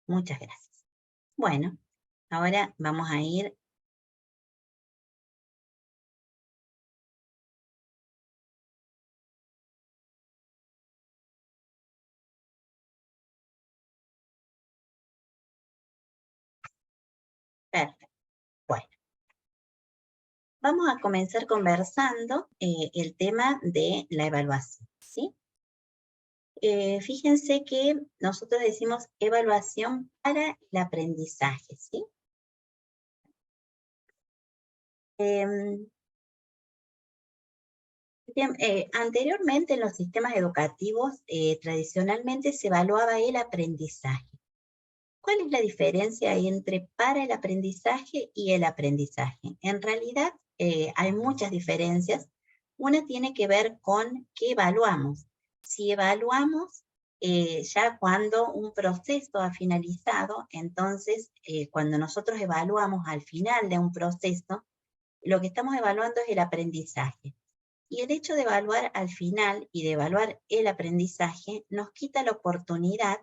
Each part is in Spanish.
Muchas gracias. Bueno, ahora vamos a ir. Perfecto. Bueno, vamos a comenzar conversando el tema de la evaluación, ¿sí? Fíjense que nosotros decimos evaluación para el aprendizaje, ¿sí? Anteriormente en los sistemas educativos tradicionalmente se evaluaba el aprendizaje. ¿Cuál es la diferencia entre para el aprendizaje y el aprendizaje? En realidad hay muchas diferencias. Una tiene que ver con qué evaluamos. Si evaluamos ya cuando un proceso ha finalizado, entonces cuando nosotros evaluamos al final de un proceso, lo que estamos evaluando es el aprendizaje. Y el hecho de evaluar al final y de evaluar el aprendizaje nos quita la oportunidad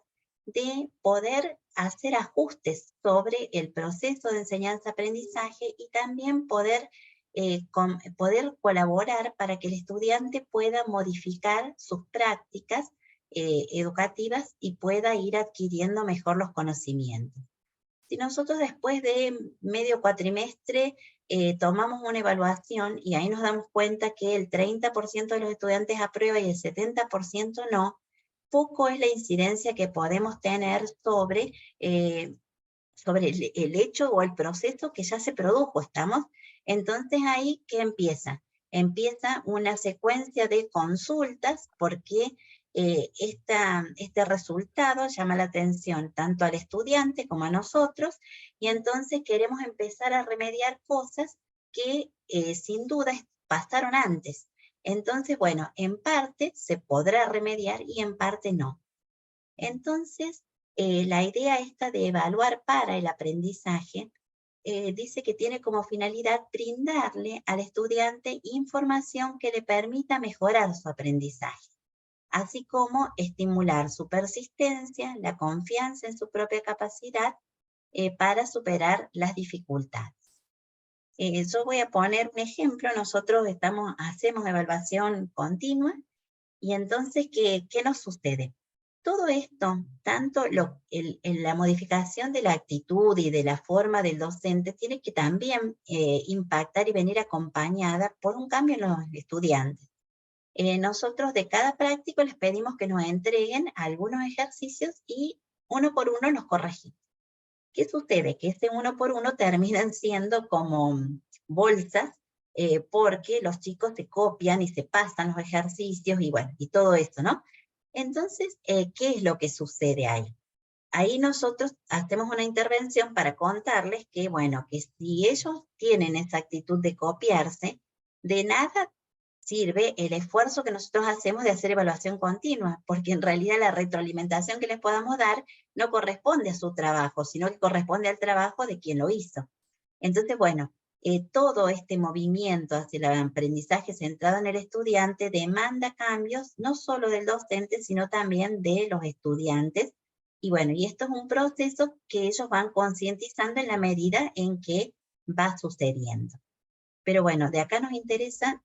de poder hacer ajustes sobre el proceso de enseñanza-aprendizaje y también poder colaborar para que el estudiante pueda modificar sus prácticas educativas y pueda ir adquiriendo mejor los conocimientos. Si nosotros después de medio cuatrimestre tomamos una evaluación y ahí nos damos cuenta que el 30% de los estudiantes aprueba y el 70% no, poco es la incidencia que podemos tener sobre el hecho o el proceso que ya se produjo, ¿estamos? Entonces ahí, ¿qué empieza? Empieza una secuencia de consultas porque este resultado llama la atención tanto al estudiante como a nosotros, y entonces queremos empezar a remediar cosas que sin duda pasaron antes. Entonces, bueno, en parte se podrá remediar y en parte no. Entonces, la idea esta de evaluar para el aprendizaje dice que tiene como finalidad brindarle al estudiante información que le permita mejorar su aprendizaje, así como estimular su persistencia, la confianza en su propia capacidad para superar las dificultades. Yo voy a poner un ejemplo. Nosotros hacemos evaluación continua y entonces, ¿qué nos sucede? Todo esto, tanto la modificación de la actitud y de la forma del docente, tiene que también impactar y venir acompañada por un cambio en los estudiantes. Nosotros de cada práctico les pedimos que nos entreguen algunos ejercicios y uno por uno los corregimos. ¿Qué sucede? Que ese uno por uno terminan siendo como bolsas porque los chicos se copian y se pasan los ejercicios y bueno, y todo eso, ¿no? Entonces, ¿qué es lo que sucede ahí? Ahí nosotros hacemos una intervención para contarles que, bueno, que si ellos tienen esa actitud de copiarse, de nada sirve el esfuerzo que nosotros hacemos de hacer evaluación continua, porque en realidad la retroalimentación que les podamos dar no corresponde a su trabajo, sino que corresponde al trabajo de quien lo hizo. Entonces, bueno, todo este movimiento hacia el aprendizaje centrado en el estudiante demanda cambios, no solo del docente, sino también de los estudiantes. Y bueno, y esto es un proceso que ellos van concientizando en la medida en que va sucediendo. Pero bueno, de acá nos interesa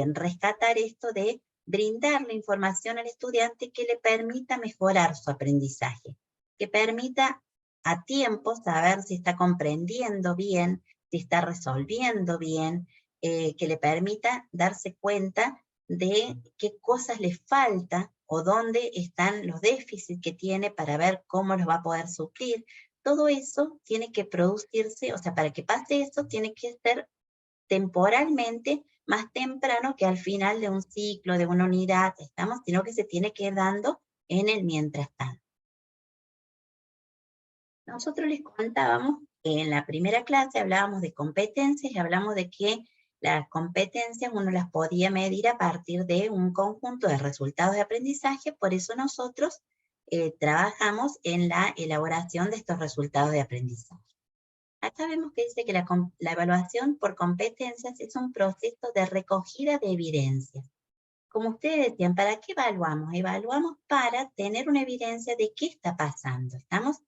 rescatar esto de brindar la información al estudiante que le permita mejorar su aprendizaje, que permita a tiempo saber si está comprendiendo bien, si está resolviendo bien, que le permita darse cuenta de qué cosas le falta o dónde están los déficits que tiene para ver cómo los va a poder suplir. Todo eso tiene que producirse, o sea, para que pase eso tiene que ser temporalmente más temprano que al final de un ciclo, de una unidad, sino que se tiene que ir dando en el mientras tanto. Nosotros les contábamos que en la primera clase hablábamos de competencias y hablamos de que las competencias uno las podía medir a partir de un conjunto de resultados de aprendizaje, por eso nosotros trabajamos en la elaboración de estos resultados de aprendizaje. Acá vemos que dice que la evaluación por competencias es un proceso de recogida de evidencias. Como ustedes decían, ¿para qué evaluamos? Evaluamos para tener una evidencia de qué está pasando, ¿estamos?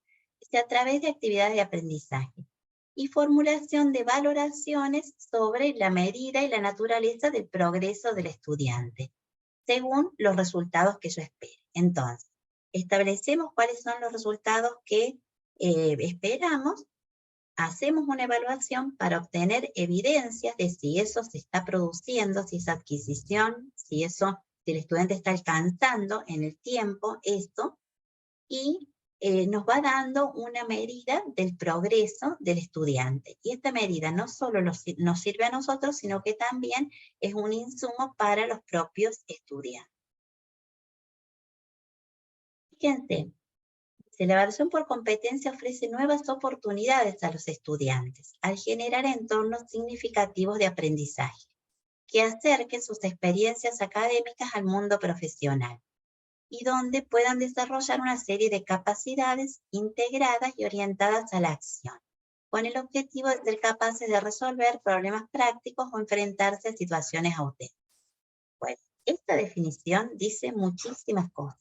a través de actividades de aprendizaje y formulación de valoraciones sobre la medida y la naturaleza del progreso del estudiante, según los resultados que yo espere. Entonces, establecemos cuáles son los resultados que esperamos, hacemos una evaluación para obtener evidencias de si eso se está produciendo, si esa adquisición, si el estudiante está alcanzando en el tiempo esto, y nos va dando una medida del progreso del estudiante. Y esta medida no solo nos sirve a nosotros, sino que también es un insumo para los propios estudiantes. Fíjense, la evaluación por competencia ofrece nuevas oportunidades a los estudiantes al generar entornos significativos de aprendizaje que acerquen sus experiencias académicas al mundo profesional y donde puedan desarrollar una serie de capacidades integradas y orientadas a la acción, con el objetivo de ser capaces de resolver problemas prácticos o enfrentarse a situaciones auténticas. Bueno, esta definición dice muchísimas cosas.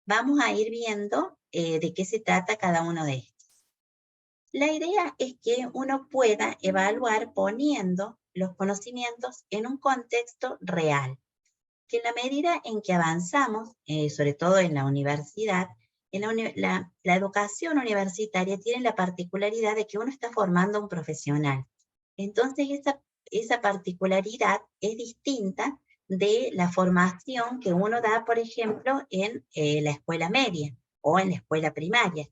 Vamos a ir viendo de qué se trata cada uno de estos. La idea es que uno pueda evaluar poniendo los conocimientos en un contexto real, que en la medida en que avanzamos, sobre todo en la universidad, la educación universitaria tiene la particularidad de que uno está formando a un profesional. Entonces esa particularidad es distinta de la formación que uno da, por ejemplo, en la escuela media o en la escuela primaria.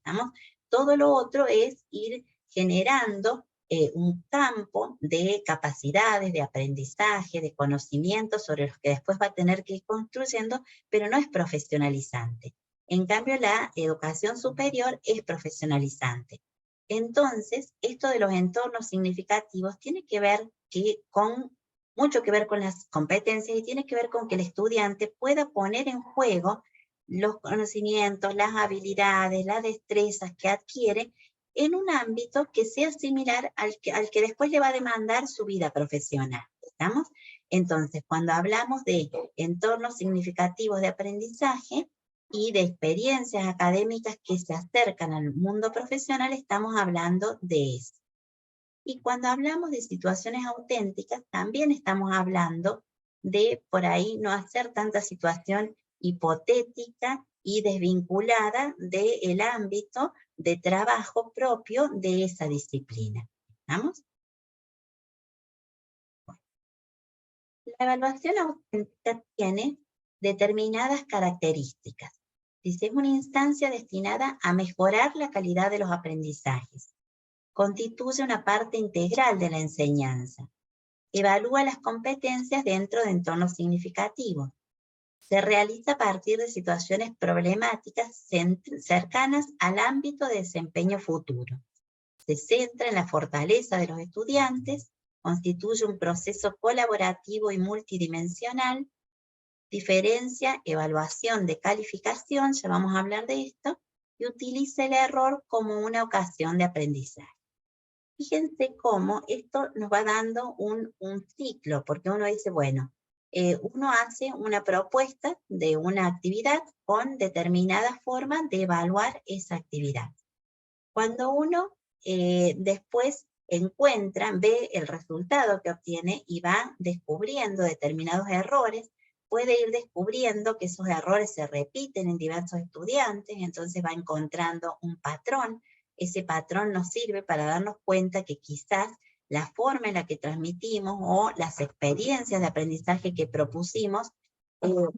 Todo lo otro es ir generando un campo de capacidades, de aprendizaje, de conocimientos sobre los que después va a tener que ir construyendo, pero no es profesionalizante. En cambio, la educación superior es profesionalizante. Entonces, esto de los entornos significativos tiene que ver mucho que ver con las competencias y tiene que ver con que el estudiante pueda poner en juego los conocimientos, las habilidades, las destrezas que adquiere en un ámbito que sea similar al que después le va a demandar su vida profesional. ¿Estamos? Entonces, cuando hablamos de entornos significativos de aprendizaje y de experiencias académicas que se acercan al mundo profesional, estamos hablando de eso. Y cuando hablamos de situaciones auténticas, también estamos hablando de, por ahí, no hacer tanta situación hipotética y desvinculada del ámbito de trabajo propio de esa disciplina. ¿Vamos? La evaluación auténtica tiene determinadas características. Dice, es una instancia destinada a mejorar la calidad de los aprendizajes. Constituye una parte integral de la enseñanza. Evalúa las competencias dentro de entornos significativos. Se realiza a partir de situaciones problemáticas cercanas al ámbito de desempeño futuro. Se centra en la fortaleza de los estudiantes, constituye un proceso colaborativo y multidimensional, diferencia, evaluación de calificación, ya vamos a hablar de esto, y utiliza el error como una ocasión de aprendizaje. Fíjense cómo esto nos va dando un ciclo, porque uno dice, bueno, uno hace una propuesta de una actividad con determinada forma de evaluar esa actividad. Cuando uno después ve el resultado que obtiene y va descubriendo determinados errores, puede ir descubriendo que esos errores se repiten en diversos estudiantes, entonces va encontrando un patrón. Ese patrón nos sirve para darnos cuenta que quizás la forma en la que transmitimos o las experiencias de aprendizaje que propusimos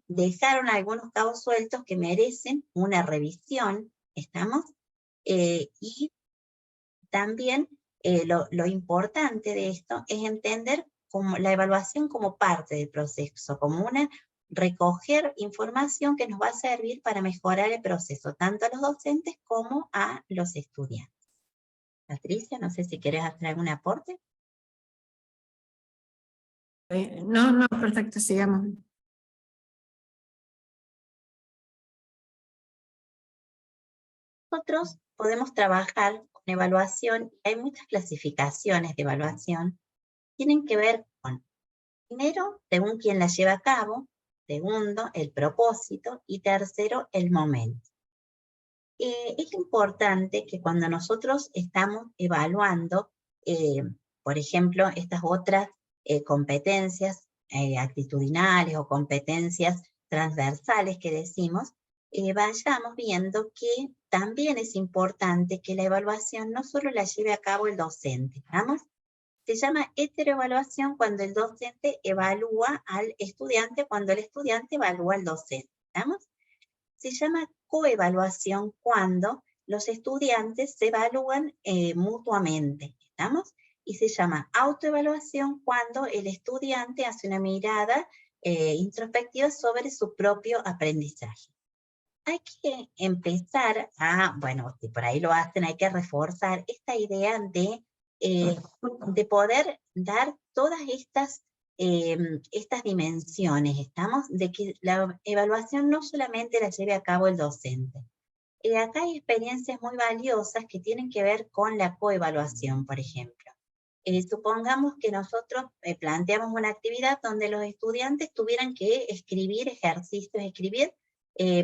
dejaron algunos cabos sueltos que merecen una revisión, ¿estamos? Y también lo importante de esto es entender la evaluación como parte del proceso, como recoger información que nos va a servir para mejorar el proceso, tanto a los docentes como a los estudiantes. Patricia, no sé si querés hacer algún aporte. No, perfecto, sigamos. Nosotros podemos trabajar con evaluación, hay muchas clasificaciones de evaluación, tienen que ver con, primero, según quién la lleva a cabo, segundo, el propósito, y tercero, el momento. Es importante que cuando nosotros estamos evaluando, por ejemplo, estas otras competencias actitudinales o competencias transversales que decimos, vayamos viendo que también es importante que la evaluación no solo la lleve a cabo el docente, ¿vamos? Se llama heteroevaluación cuando el docente evalúa al estudiante, cuando el estudiante evalúa al docente, ¿vamos? Se llama coevaluación cuando los estudiantes se evalúan mutuamente, ¿estamos? Y se llama autoevaluación cuando el estudiante hace una mirada introspectiva sobre su propio aprendizaje. Hay que empezar a, bueno, si por ahí lo hacen, hay que reforzar esta idea de poder dar todas estas dimensiones, ¿estamos? De que la evaluación no solamente la lleve a cabo el docente. Acá hay experiencias muy valiosas que tienen que ver con la coevaluación, por ejemplo. Supongamos que nosotros planteamos una actividad donde los estudiantes tuvieran que escribir ejercicios, escribir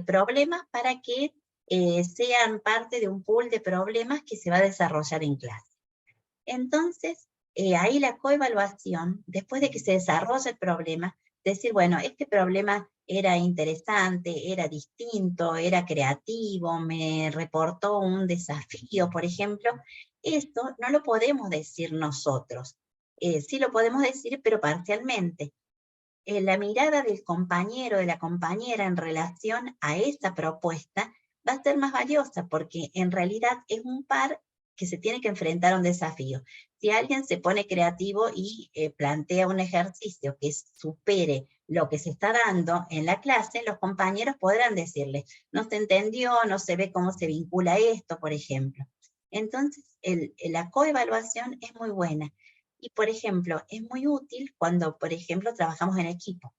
problemas para que sean parte de un pool de problemas que se va a desarrollar en clase. Entonces, ahí la coevaluación, después de que se desarrolla el problema, decir, bueno, este problema era interesante, era distinto, era creativo, me reportó un desafío, por ejemplo, esto no lo podemos decir nosotros. Sí lo podemos decir, pero parcialmente. La mirada del compañero, de la compañera en relación a esa propuesta va a ser más valiosa, porque en realidad es un par que se tiene que enfrentar a un desafío. Si alguien se pone creativo y plantea un ejercicio que supere lo que se está dando en la clase, los compañeros podrán decirle, no se entendió, no se ve cómo se vincula esto, por ejemplo. Entonces, la coevaluación es muy buena. Y, por ejemplo, es muy útil cuando, por ejemplo, trabajamos en equipo.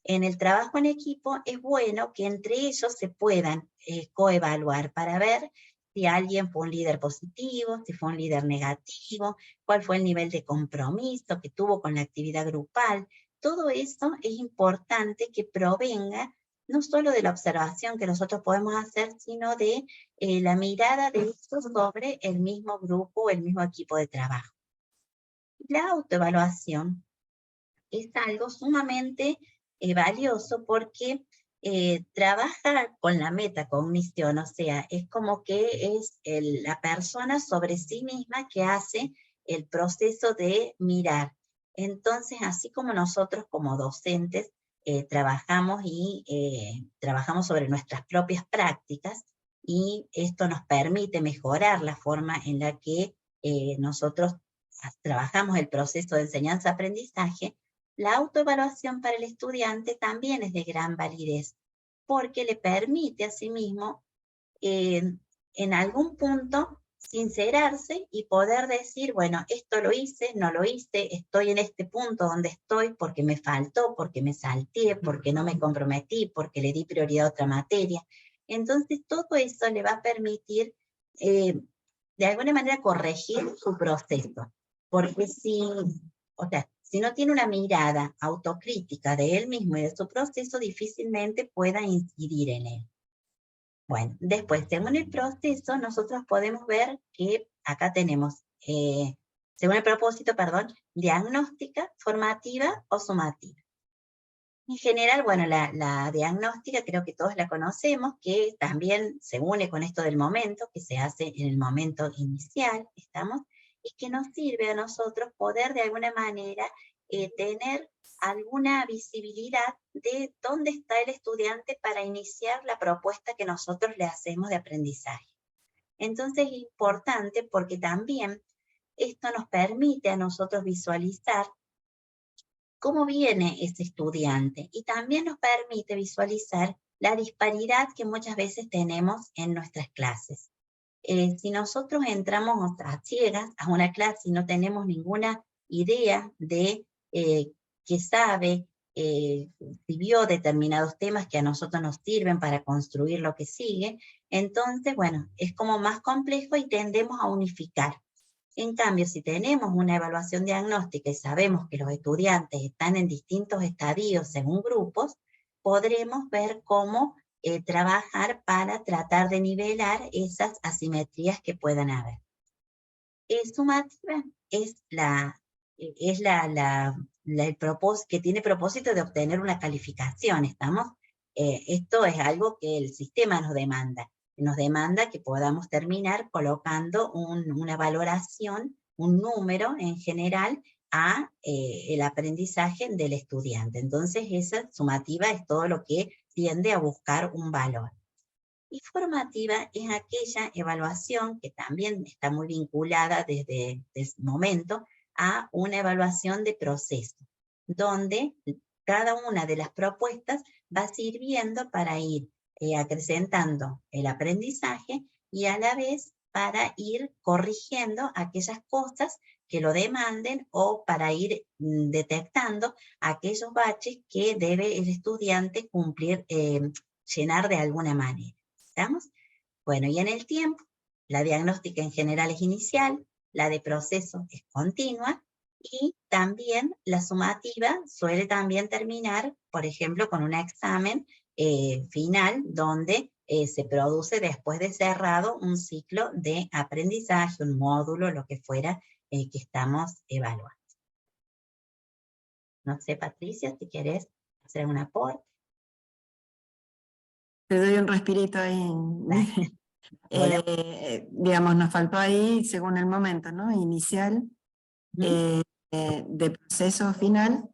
En el trabajo en equipo es bueno que entre ellos se puedan coevaluar para ver si alguien fue un líder positivo, si fue un líder negativo, cuál fue el nivel de compromiso que tuvo con la actividad grupal. Todo eso es importante que provenga no solo de la observación que nosotros podemos hacer, sino de la mirada de ellos sobre el mismo grupo o el mismo equipo de trabajo. La autoevaluación es algo sumamente valioso porque trabaja con la metacognición, o sea, es como que es la persona sobre sí misma que hace el proceso de mirar. Entonces, así como nosotros como docentes trabajamos trabajamos sobre nuestras propias prácticas, y esto nos permite mejorar la forma en la que nosotros trabajamos el proceso de enseñanza-aprendizaje. La autoevaluación para el estudiante también es de gran validez, porque le permite a sí mismo en algún punto sincerarse y poder decir, bueno, esto lo hice, no lo hice, estoy en este punto donde estoy porque me faltó, porque me salté, porque no me comprometí, porque le di prioridad a otra materia. Entonces todo eso le va a permitir de alguna manera corregir su proceso, porque si no tiene una mirada autocrítica de él mismo y de su proceso, difícilmente pueda incidir en él. Bueno, después, según el proceso, nosotros podemos ver que acá tenemos, según el propósito, perdón, diagnóstica, formativa o sumativa. En general, bueno, la diagnóstica creo que todos la conocemos, que también se une con esto del momento, que se hace en el momento inicial, ¿estamos? Y que nos sirve a nosotros poder de alguna manera tener alguna visibilidad de dónde está el estudiante para iniciar la propuesta que nosotros le hacemos de aprendizaje. Entonces es importante porque también esto nos permite a nosotros visualizar cómo viene ese estudiante y también nos permite visualizar la disparidad que muchas veces tenemos en nuestras clases. Si nosotros entramos a ciegas a una clase y no tenemos ninguna idea de qué sabe, si vio determinados temas que a nosotros nos sirven para construir lo que sigue, entonces, bueno, es como más complejo y tendemos a unificar. En cambio, si tenemos una evaluación diagnóstica y sabemos que los estudiantes están en distintos estadios según grupos, podremos ver cómo trabajar para tratar de nivelar esas asimetrías que puedan haber. Sumativa es el propósito, que tiene propósito de obtener una calificación, ¿estamos? Esto es algo que el sistema nos demanda que podamos terminar colocando una valoración, un número en general, a el aprendizaje del estudiante. Entonces esa sumativa es todo lo que tiende a buscar un valor. Y formativa es aquella evaluación que también está muy vinculada desde ese momento a una evaluación de proceso, donde cada una de las propuestas va sirviendo para ir acrecentando el aprendizaje y a la vez para ir corrigiendo aquellas cosas que lo demanden o para ir detectando aquellos baches que debe el estudiante cumplir, llenar de alguna manera. ¿Estamos? Bueno, y en el tiempo, la diagnóstica en general es inicial, la de proceso es continua, y también la sumativa suele también terminar, por ejemplo, con un examen final, donde se produce después de cerrado un ciclo de aprendizaje, un módulo, lo que fuera que estamos evaluando. No sé, Patricia, si querés hacer un aporte. Te doy un respirito ahí. Bueno. Digamos, nos faltó ahí, según el momento, ¿no? Inicial, de proceso final,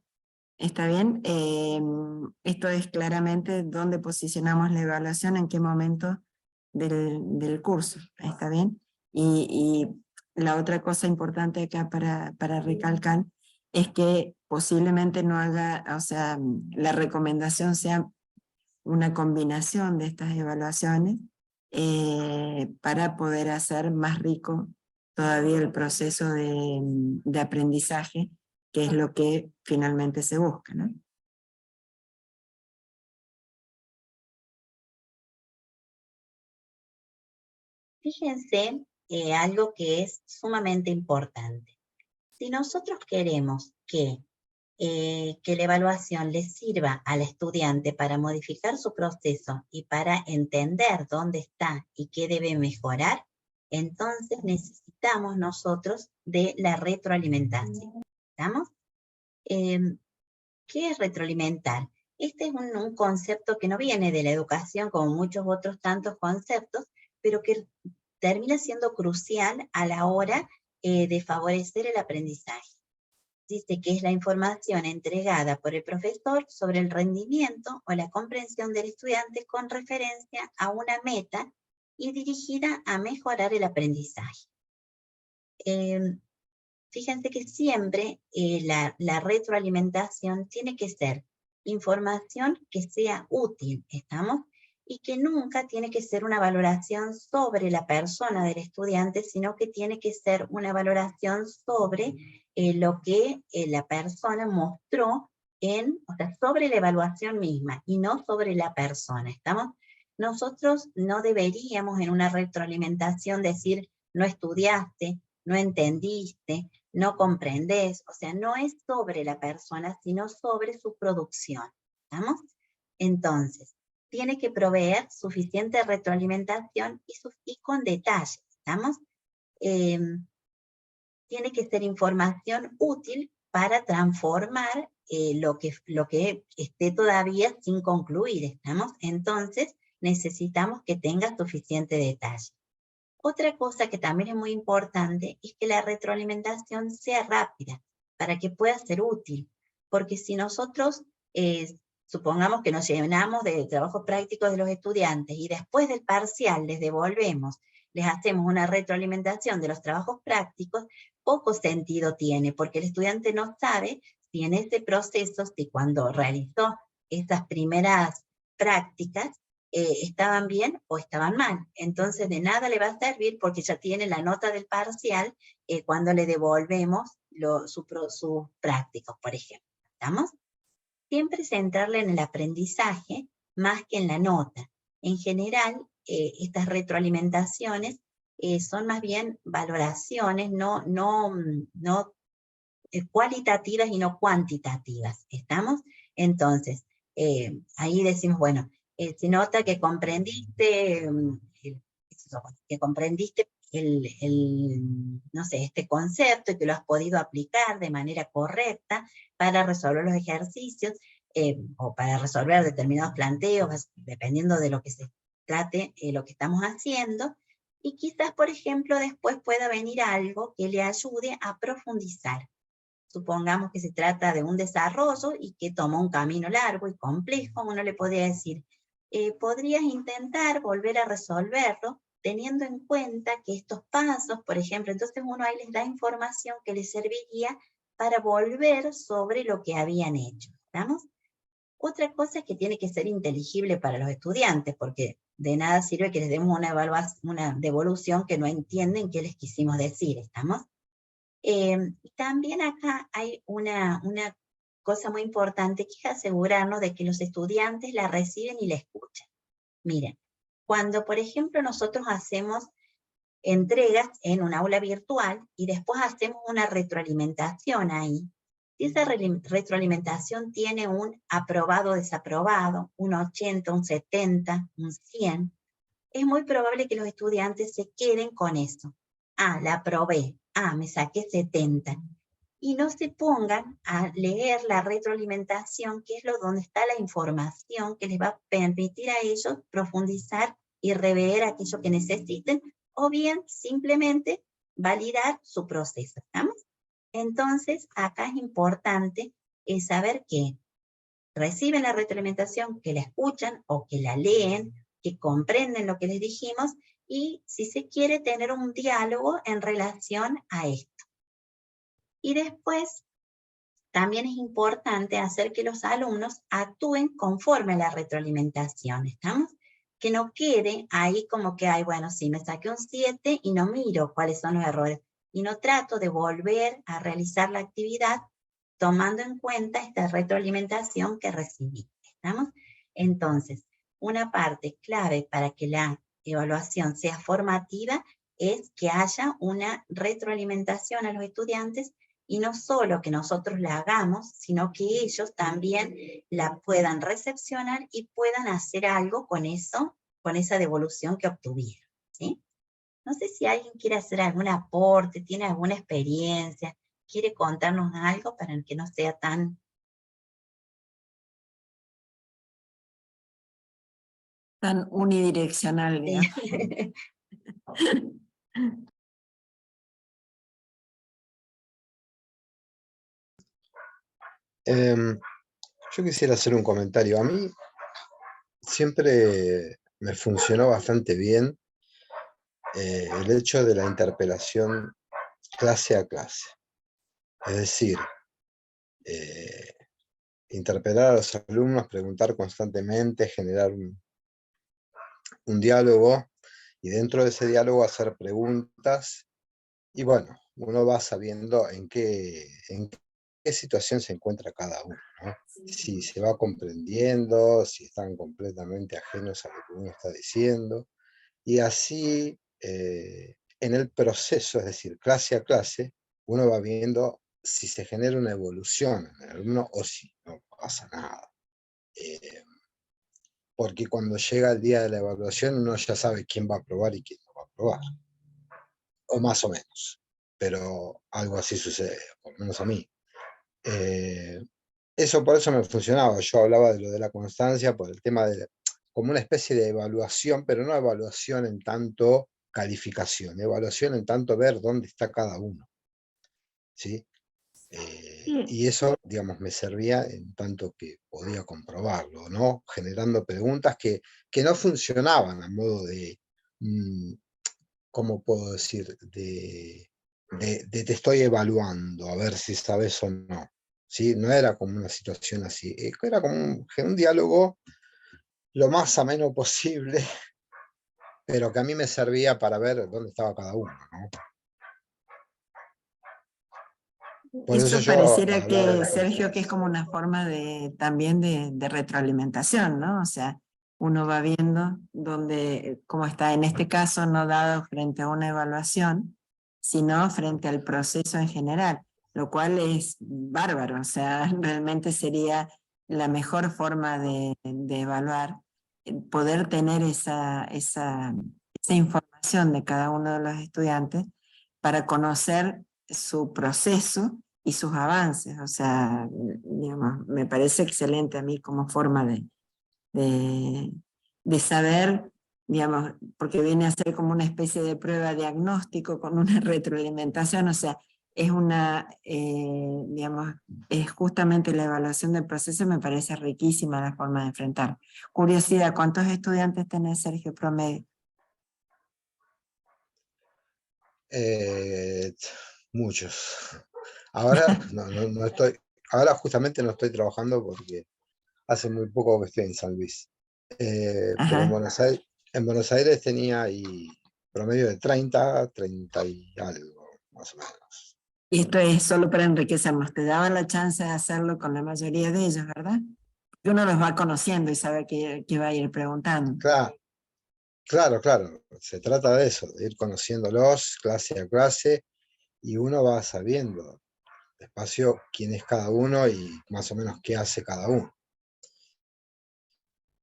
¿está bien? Esto es claramente dónde posicionamos la evaluación, en qué momento del curso, ¿está bien? Y la otra cosa importante acá para recalcar es que posiblemente no haga, o sea, la recomendación sea una combinación de estas evaluaciones para poder hacer más rico todavía el proceso de aprendizaje, que es lo que finalmente se busca, ¿no? Fíjense algo que es sumamente importante. Si nosotros queremos que la evaluación le sirva al estudiante para modificar su proceso y para entender dónde está y qué debe mejorar, entonces necesitamos nosotros de la retroalimentación. ¿Estamos? ¿Qué es retroalimentar? Este es un concepto que no viene de la educación como muchos otros tantos conceptos, pero que termina siendo crucial a la hora de favorecer el aprendizaje. Dice que es la información entregada por el profesor sobre el rendimiento o la comprensión del estudiante con referencia a una meta y dirigida a mejorar el aprendizaje. Fíjense que siempre la retroalimentación tiene que ser información que sea útil, ¿estamos? Y que nunca tiene que ser una valoración sobre la persona del estudiante, sino que tiene que ser una valoración sobre lo que la persona mostró o sea, sobre la evaluación misma y no sobre la persona, ¿estamos? Nosotros no deberíamos en una retroalimentación decir, no estudiaste, no entendiste, no comprendés, o sea, no es sobre la persona, sino sobre su producción, ¿estamos? Entonces, tiene que proveer suficiente retroalimentación y con detalle, ¿estamos? Tiene que ser información útil para transformar lo que esté todavía sin concluir, ¿estamos? Entonces, necesitamos que tenga suficiente detalle. Otra cosa que también es muy importante es que la retroalimentación sea rápida, para que pueda ser útil, porque si nosotros supongamos que nos llenamos de trabajos prácticos de los estudiantes y después del parcial les devolvemos, les hacemos una retroalimentación de los trabajos prácticos, poco sentido tiene, porque el estudiante no sabe si en ese proceso, si cuando realizó esas primeras prácticas, estaban bien o estaban mal. Entonces de nada le va a servir porque ya tiene la nota del parcial cuando le devolvemos sus prácticos, por ejemplo. ¿Estamos? Siempre centrarle en el aprendizaje más que en la nota. En general, estas retroalimentaciones son más bien valoraciones, no cualitativas y no cuantitativas. ¿Estamos? Entonces, ahí decimos, bueno, se nota que comprendiste, que comprendiste no sé, este concepto y que lo has podido aplicar de manera correcta para resolver los ejercicios o para resolver determinados planteos, dependiendo de lo que se trate, lo que estamos haciendo, y quizás, por ejemplo, después pueda venir algo que le ayude a profundizar. Supongamos que se trata de un desarrollo y que toma un camino largo y complejo, uno le podría decir, podrías intentar volver a resolverlo teniendo en cuenta que estos pasos, por ejemplo, entonces uno ahí les da información que les serviría para volver sobre lo que habían hecho, ¿estamos? Otra cosa es que tiene que ser inteligible para los estudiantes, porque de nada sirve que les demos una devolución que no entienden qué les quisimos decir, ¿estamos? También acá hay una cosa muy importante, que es asegurarnos de que los estudiantes la reciben y la escuchan. Miren, cuando por ejemplo nosotros hacemos entregas en un aula virtual y después hacemos una retroalimentación ahí, si esa retroalimentación tiene un aprobado o desaprobado, un 80, un 70, un 100, es muy probable que los estudiantes se queden con eso. Ah, la aprobé. Ah, me saqué 70. Y no se pongan a leer la retroalimentación, que es donde está la información que les va a permitir a ellos profundizar y rever aquello que necesiten, o bien simplemente validar su proceso, ¿estamos? Entonces, acá es importante saber que reciben la retroalimentación, que la escuchan o que la leen, que comprenden lo que les dijimos, y si se quiere tener un diálogo en relación a esto. Y después, también es importante hacer que los alumnos actúen conforme a la retroalimentación, ¿estamos? Que no quede ahí como que, ay, bueno, sí, me saqué un 7 y no miro cuáles son los errores, y no trato de volver a realizar la actividad tomando en cuenta esta retroalimentación que recibí, ¿estamos? Entonces, una parte clave para que la evaluación sea formativa es que haya una retroalimentación a los estudiantes, y no solo que nosotros la hagamos, sino que ellos también la puedan recepcionar y puedan hacer algo con eso, con esa devolución que obtuvieron, ¿sí? No sé si alguien quiere hacer algún aporte, tiene alguna experiencia, quiere contarnos algo para que no sea tan... Tan unidireccional, digamos. Sí. Yo quisiera hacer un comentario. A mí siempre me funcionó bastante bien el hecho de la interpelación clase a clase. Es decir, interpelar a los alumnos, preguntar constantemente, generar un diálogo, y dentro de ese diálogo hacer preguntas, y bueno, uno va sabiendo en qué situación se encuentra cada uno, ¿no? Si se va comprendiendo, si están completamente ajenos a lo que uno está diciendo, y así en el proceso, es decir, clase a clase, uno va viendo si se genera una evolución en el alumno o si no pasa nada. Porque cuando llega el día de la evaluación uno ya sabe quién va a aprobar y quién no va a aprobar, o más o menos, pero algo así sucede, por lo menos a mí. Eso por eso me funcionaba. Yo hablaba de lo de la constancia por el tema de como una especie de evaluación, pero no evaluación en tanto calificación, evaluación en tanto ver dónde está cada uno, ¿sí? Y eso, digamos, me servía en tanto que podía comprobarlo, ¿no? Generando preguntas que no funcionaban a modo de, ¿cómo puedo decir? De te estoy evaluando, a ver si sabes o no. ¿Sí? No era como una situación así, era como un diálogo lo más ameno posible, pero que a mí me servía para ver dónde estaba cada uno, ¿no? Por eso Eso yo pareciera hablaba de que, la Sergio, que es constancia. como una forma también de retroalimentación, ¿no? O sea, uno va viendo dónde, cómo está, en este caso, no dado frente a una evaluación, sino frente al proceso en general, lo cual es bárbaro, o sea, realmente sería la mejor forma de evaluar, poder tener esa información de cada uno de los estudiantes para conocer su proceso y sus avances. O sea, digamos, me parece excelente a mí como forma de saber, digamos, porque viene a ser como una especie de prueba diagnóstico con una retroalimentación, o sea, es una, digamos, es justamente la evaluación del proceso, me parece riquísima la forma de enfrentar. Curiosidad, ¿cuántos estudiantes tenés, Sergio, promedio? Muchos. Ahora no estoy, ahora justamente no estoy trabajando porque hace muy poco que estoy en San Luis. Pero Ajá. En Buenos Aires tenía y promedio de 30 y algo, más o menos. Y esto es solo para enriquecernos, te daba la chance de hacerlo con la mayoría de ellos, ¿verdad? Porque uno los va conociendo y sabe que va a ir preguntando. Claro. Se trata de eso, de ir conociéndolos clase a clase y uno va sabiendo despacio quién es cada uno y más o menos qué hace cada uno.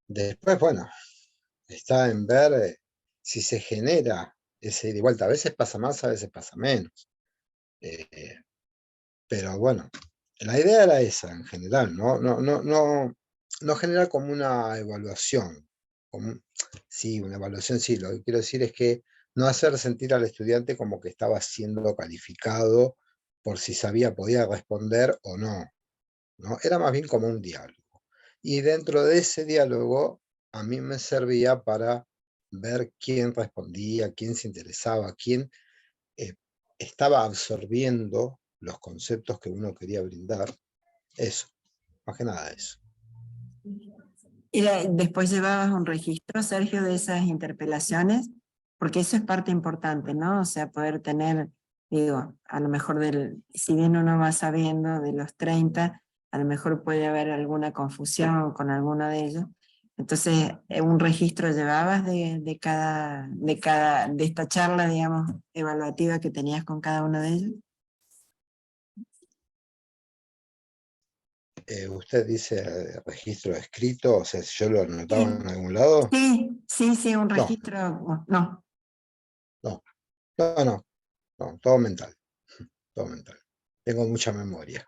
Después, bueno, está en ver si se genera ese ida y vuelta. A veces pasa más, a veces pasa menos. Eh, pero bueno, la idea era esa en general, no generar como una evaluación. Sí, una evaluación sí, lo que quiero decir es que no hacer sentir al estudiante como que estaba siendo calificado por si sabía, podía responder o no, ¿no? Era más bien como un diálogo. Y dentro de ese diálogo, a mí me servía para ver quién respondía, quién se interesaba, quién eh, estaba absorbiendo los conceptos que uno quería brindar. Eso, más que nada eso. Y después llevabas un registro, Sergio, de esas interpelaciones, porque eso es parte importante, ¿no? O sea, poder tener, digo, a lo mejor si bien uno va sabiendo de los 30, a lo mejor puede haber alguna confusión con alguno de ellos. Entonces, un registro llevabas de esta charla, digamos, evaluativa que tenías con cada uno de ellos. Usted dice registro escrito, o sea, si yo lo anotaba Sí, en algún lado. sí, un No, registro, no. no, no, todo mental, todo mental. Tengo mucha memoria.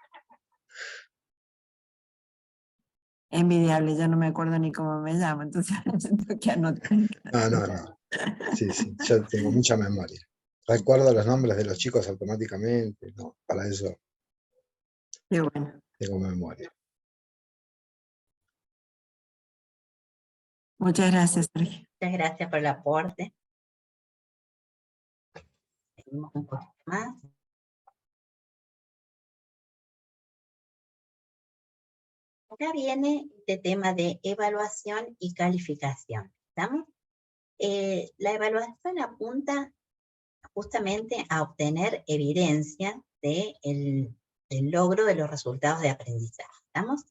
Envidiable, ya no me acuerdo ni cómo me llamo, entonces tengo que anotar. No. Sí, yo tengo mucha memoria. Recuerdo los nombres de los chicos automáticamente, no, para eso Qué bueno. tengo memoria. Muchas gracias, Sergio. Muchas gracias por el aporte. Seguimos un poquito más. Acá viene este tema de evaluación y calificación. ¿Estamos? La evaluación apunta justamente a obtener evidencia del logro de los resultados de aprendizaje. ¿Estamos?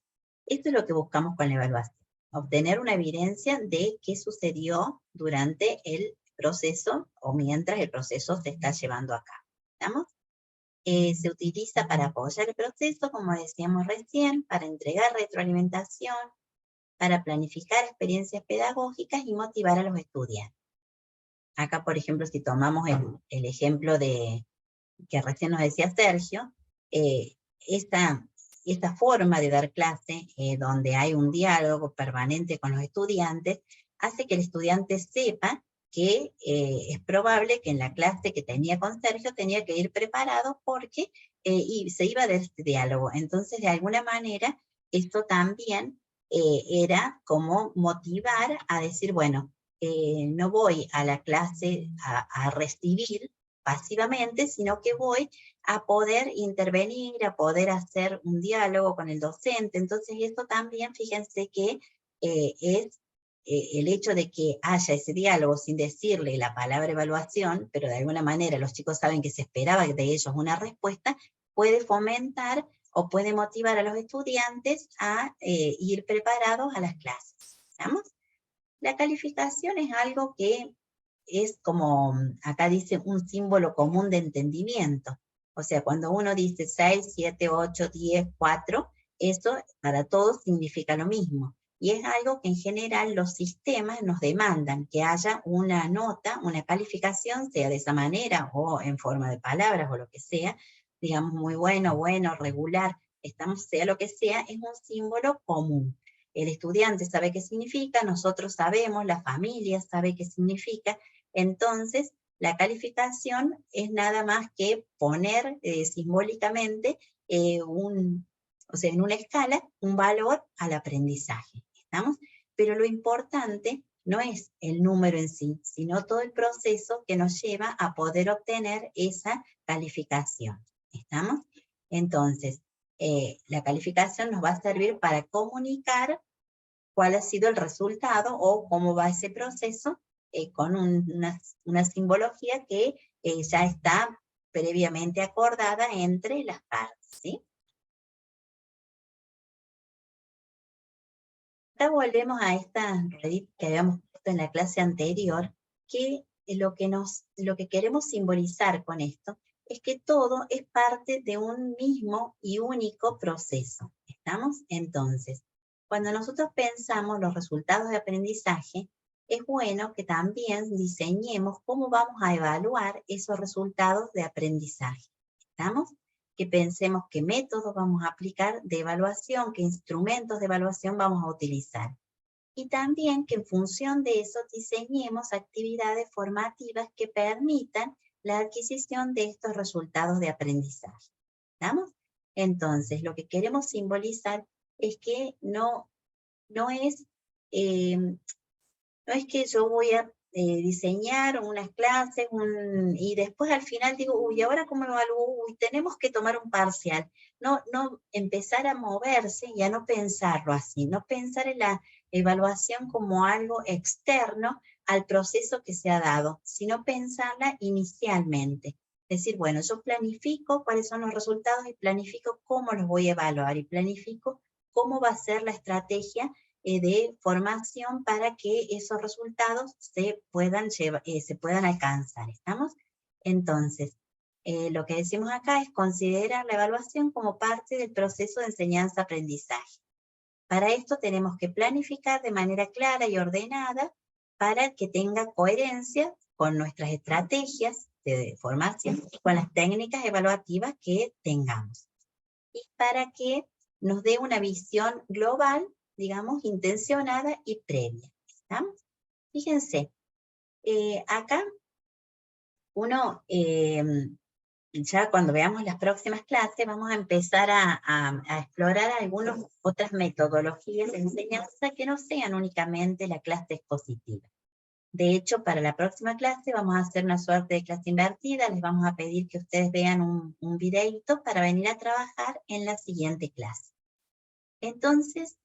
Esto es lo que buscamos con la evaluación. Obtener una evidencia de qué sucedió durante el proceso o mientras el proceso se está llevando a cabo. ¿Estamos? Se utiliza para apoyar el proceso, como decíamos recién, para entregar retroalimentación, para planificar experiencias pedagógicas y motivar a los estudiantes. Acá, por ejemplo, si tomamos el ejemplo que recién nos decía Sergio, esta forma de dar clase, donde hay un diálogo permanente con los estudiantes, hace que el estudiante sepa que es probable que en la clase que tenía con Sergio tenía que ir preparado porque y se iba de este diálogo. Entonces, de alguna manera, esto también era como motivar a decir, bueno, no voy a la clase a recibir pasivamente, sino que voy a poder intervenir, a poder hacer un diálogo con el docente. Entonces, esto también, fíjense que es el hecho de que haya ese diálogo sin decirle la palabra evaluación, pero de alguna manera los chicos saben que se esperaba de ellos una respuesta, puede fomentar o puede motivar a los estudiantes a ir preparados a las clases. ¿Estamos? La calificación es algo que es como, acá dice, un símbolo común de entendimiento. O sea, cuando uno dice 6, 7, 8, 10, 4, eso para todos significa lo mismo. Y es algo que en general los sistemas nos demandan, que haya una nota, una calificación, sea de esa manera o en forma de palabras o lo que sea, digamos muy bueno, bueno, regular, estamos, sea lo que sea, es un símbolo común. El estudiante sabe qué significa, nosotros sabemos, la familia sabe qué significa, entonces la calificación es nada más que poner simbólicamente o sea, en una escala, un valor al aprendizaje. ¿Estamos? Pero lo importante no es el número en sí, sino todo el proceso que nos lleva a poder obtener esa calificación. ¿Estamos? Entonces, la calificación nos va a servir para comunicar cuál ha sido el resultado o cómo va ese proceso con una simbología que ya está previamente acordada entre las partes, ¿sí? Acá volvemos a esta red que habíamos puesto en la clase anterior, que lo que queremos simbolizar con esto es que todo es parte de un mismo y único proceso. ¿Estamos? Entonces, cuando nosotros pensamos los resultados de aprendizaje, es bueno que también diseñemos cómo vamos a evaluar esos resultados de aprendizaje. ¿Estamos? Que pensemos qué métodos vamos a aplicar de evaluación, qué instrumentos de evaluación vamos a utilizar. Y también que en función de eso diseñemos actividades formativas que permitan la adquisición de estos resultados de aprendizaje. ¿Estamos? Entonces, lo que queremos simbolizar es que no es no es que yo voy a diseñar unas clases y después al final digo, uy, ¿ahora cómo evalúo? Uy, tenemos que tomar un parcial. No empezar a moverse y a no pensarlo así, no pensar en la evaluación como algo externo al proceso que se ha dado, sino pensarla inicialmente. Es decir, bueno, yo planifico cuáles son los resultados y planifico cómo los voy a evaluar y planifico cómo va a ser la estrategia de formación para que esos resultados se puedan alcanzar. ¿Estamos? Entonces, lo que decimos acá es considerar la evaluación como parte del proceso de enseñanza-aprendizaje. Para esto tenemos que planificar de manera clara y ordenada para que tenga coherencia con nuestras estrategias de formación y con las técnicas evaluativas que tengamos. Y para que nos dé una visión global, digamos, intencionada y previa. ¿Estamos? Fíjense, acá uno, ya cuando veamos las próximas clases, vamos a empezar a explorar algunas otras metodologías de enseñanza que no sean únicamente la clase expositiva. De hecho, para la próxima clase vamos a hacer una suerte de clase invertida, les vamos a pedir que ustedes vean un videíto para venir a trabajar en la siguiente clase. Entonces,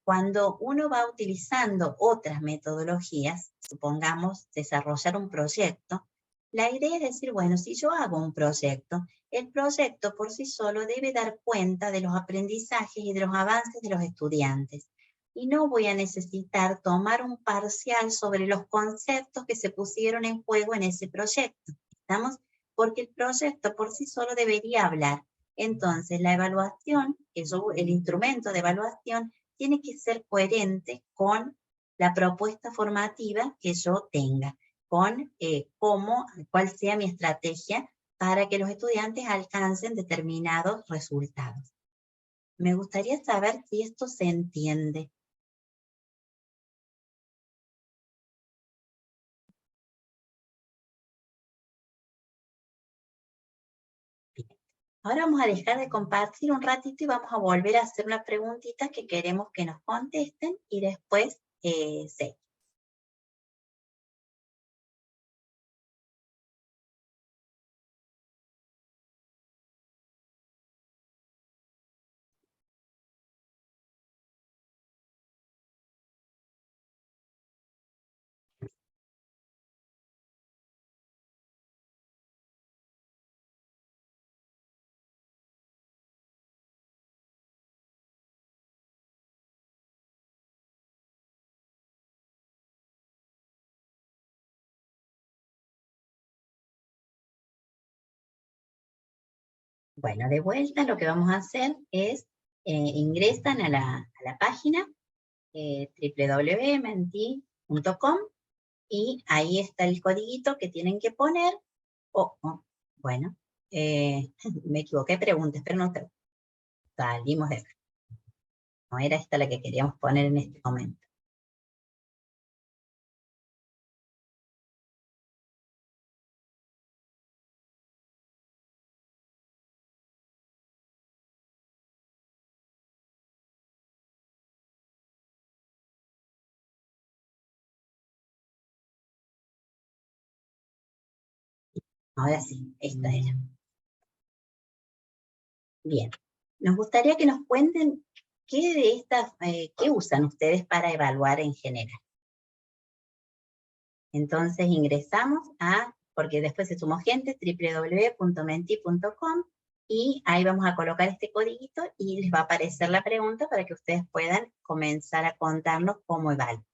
cuando uno va utilizando otras metodologías, supongamos desarrollar un proyecto, la idea es decir, bueno, si yo hago un proyecto, el proyecto por sí solo debe dar cuenta de los aprendizajes y de los avances de los estudiantes. Y no voy a necesitar tomar un parcial sobre los conceptos que se pusieron en juego en ese proyecto. ¿Estamos? Porque el proyecto por sí solo debería hablar. Entonces, la evaluación, el instrumento de evaluación, tiene que ser coherente con la propuesta formativa que yo tenga, con cuál sea mi estrategia para que los estudiantes alcancen determinados resultados. Me gustaría saber si esto se entiende. Bien. Ahora vamos a dejar de compartir un ratito y vamos a volver a hacer una preguntita que queremos que nos contesten y después seguimos. Bueno, de vuelta lo que vamos a hacer es ingresan a la página www.menti.com, y ahí está el codiguito que tienen que poner. Bueno, me equivoqué, preguntas, pero no salimos de acá. No era esta la que queríamos poner en este momento. Ahora sí, esta era. Bien. Nos gustaría que nos cuenten qué de estas, qué usan ustedes para evaluar en general. Entonces ingresamos porque después se sumó gente, www.menti.com, y ahí vamos a colocar este codiguito y les va a aparecer la pregunta para que ustedes puedan comenzar a contarnos cómo evalúan.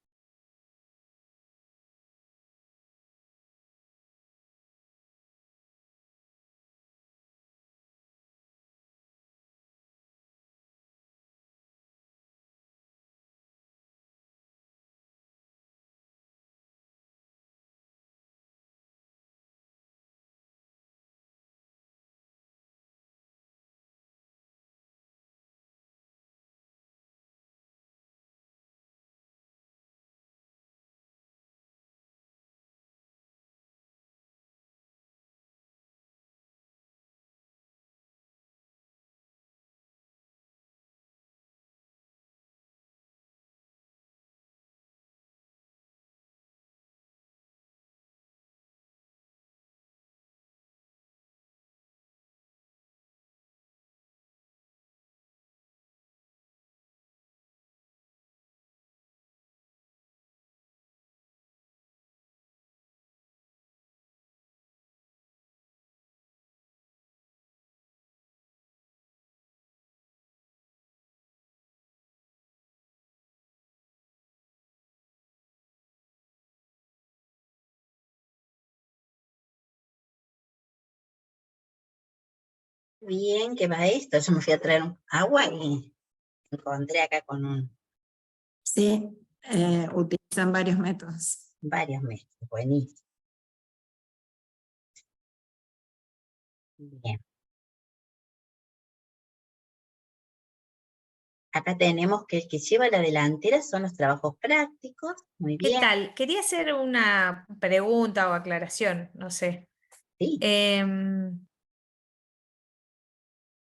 Bien, ¿qué va esto? Yo me fui a traer agua y encontré acá con Sí, utilizan varios métodos. varios meses. Buenísimo. Bien. Acá tenemos que el que lleva la delantera son los trabajos prácticos. Muy ¿Qué bien. tal? Quería hacer una pregunta o aclaración, no sé. Sí,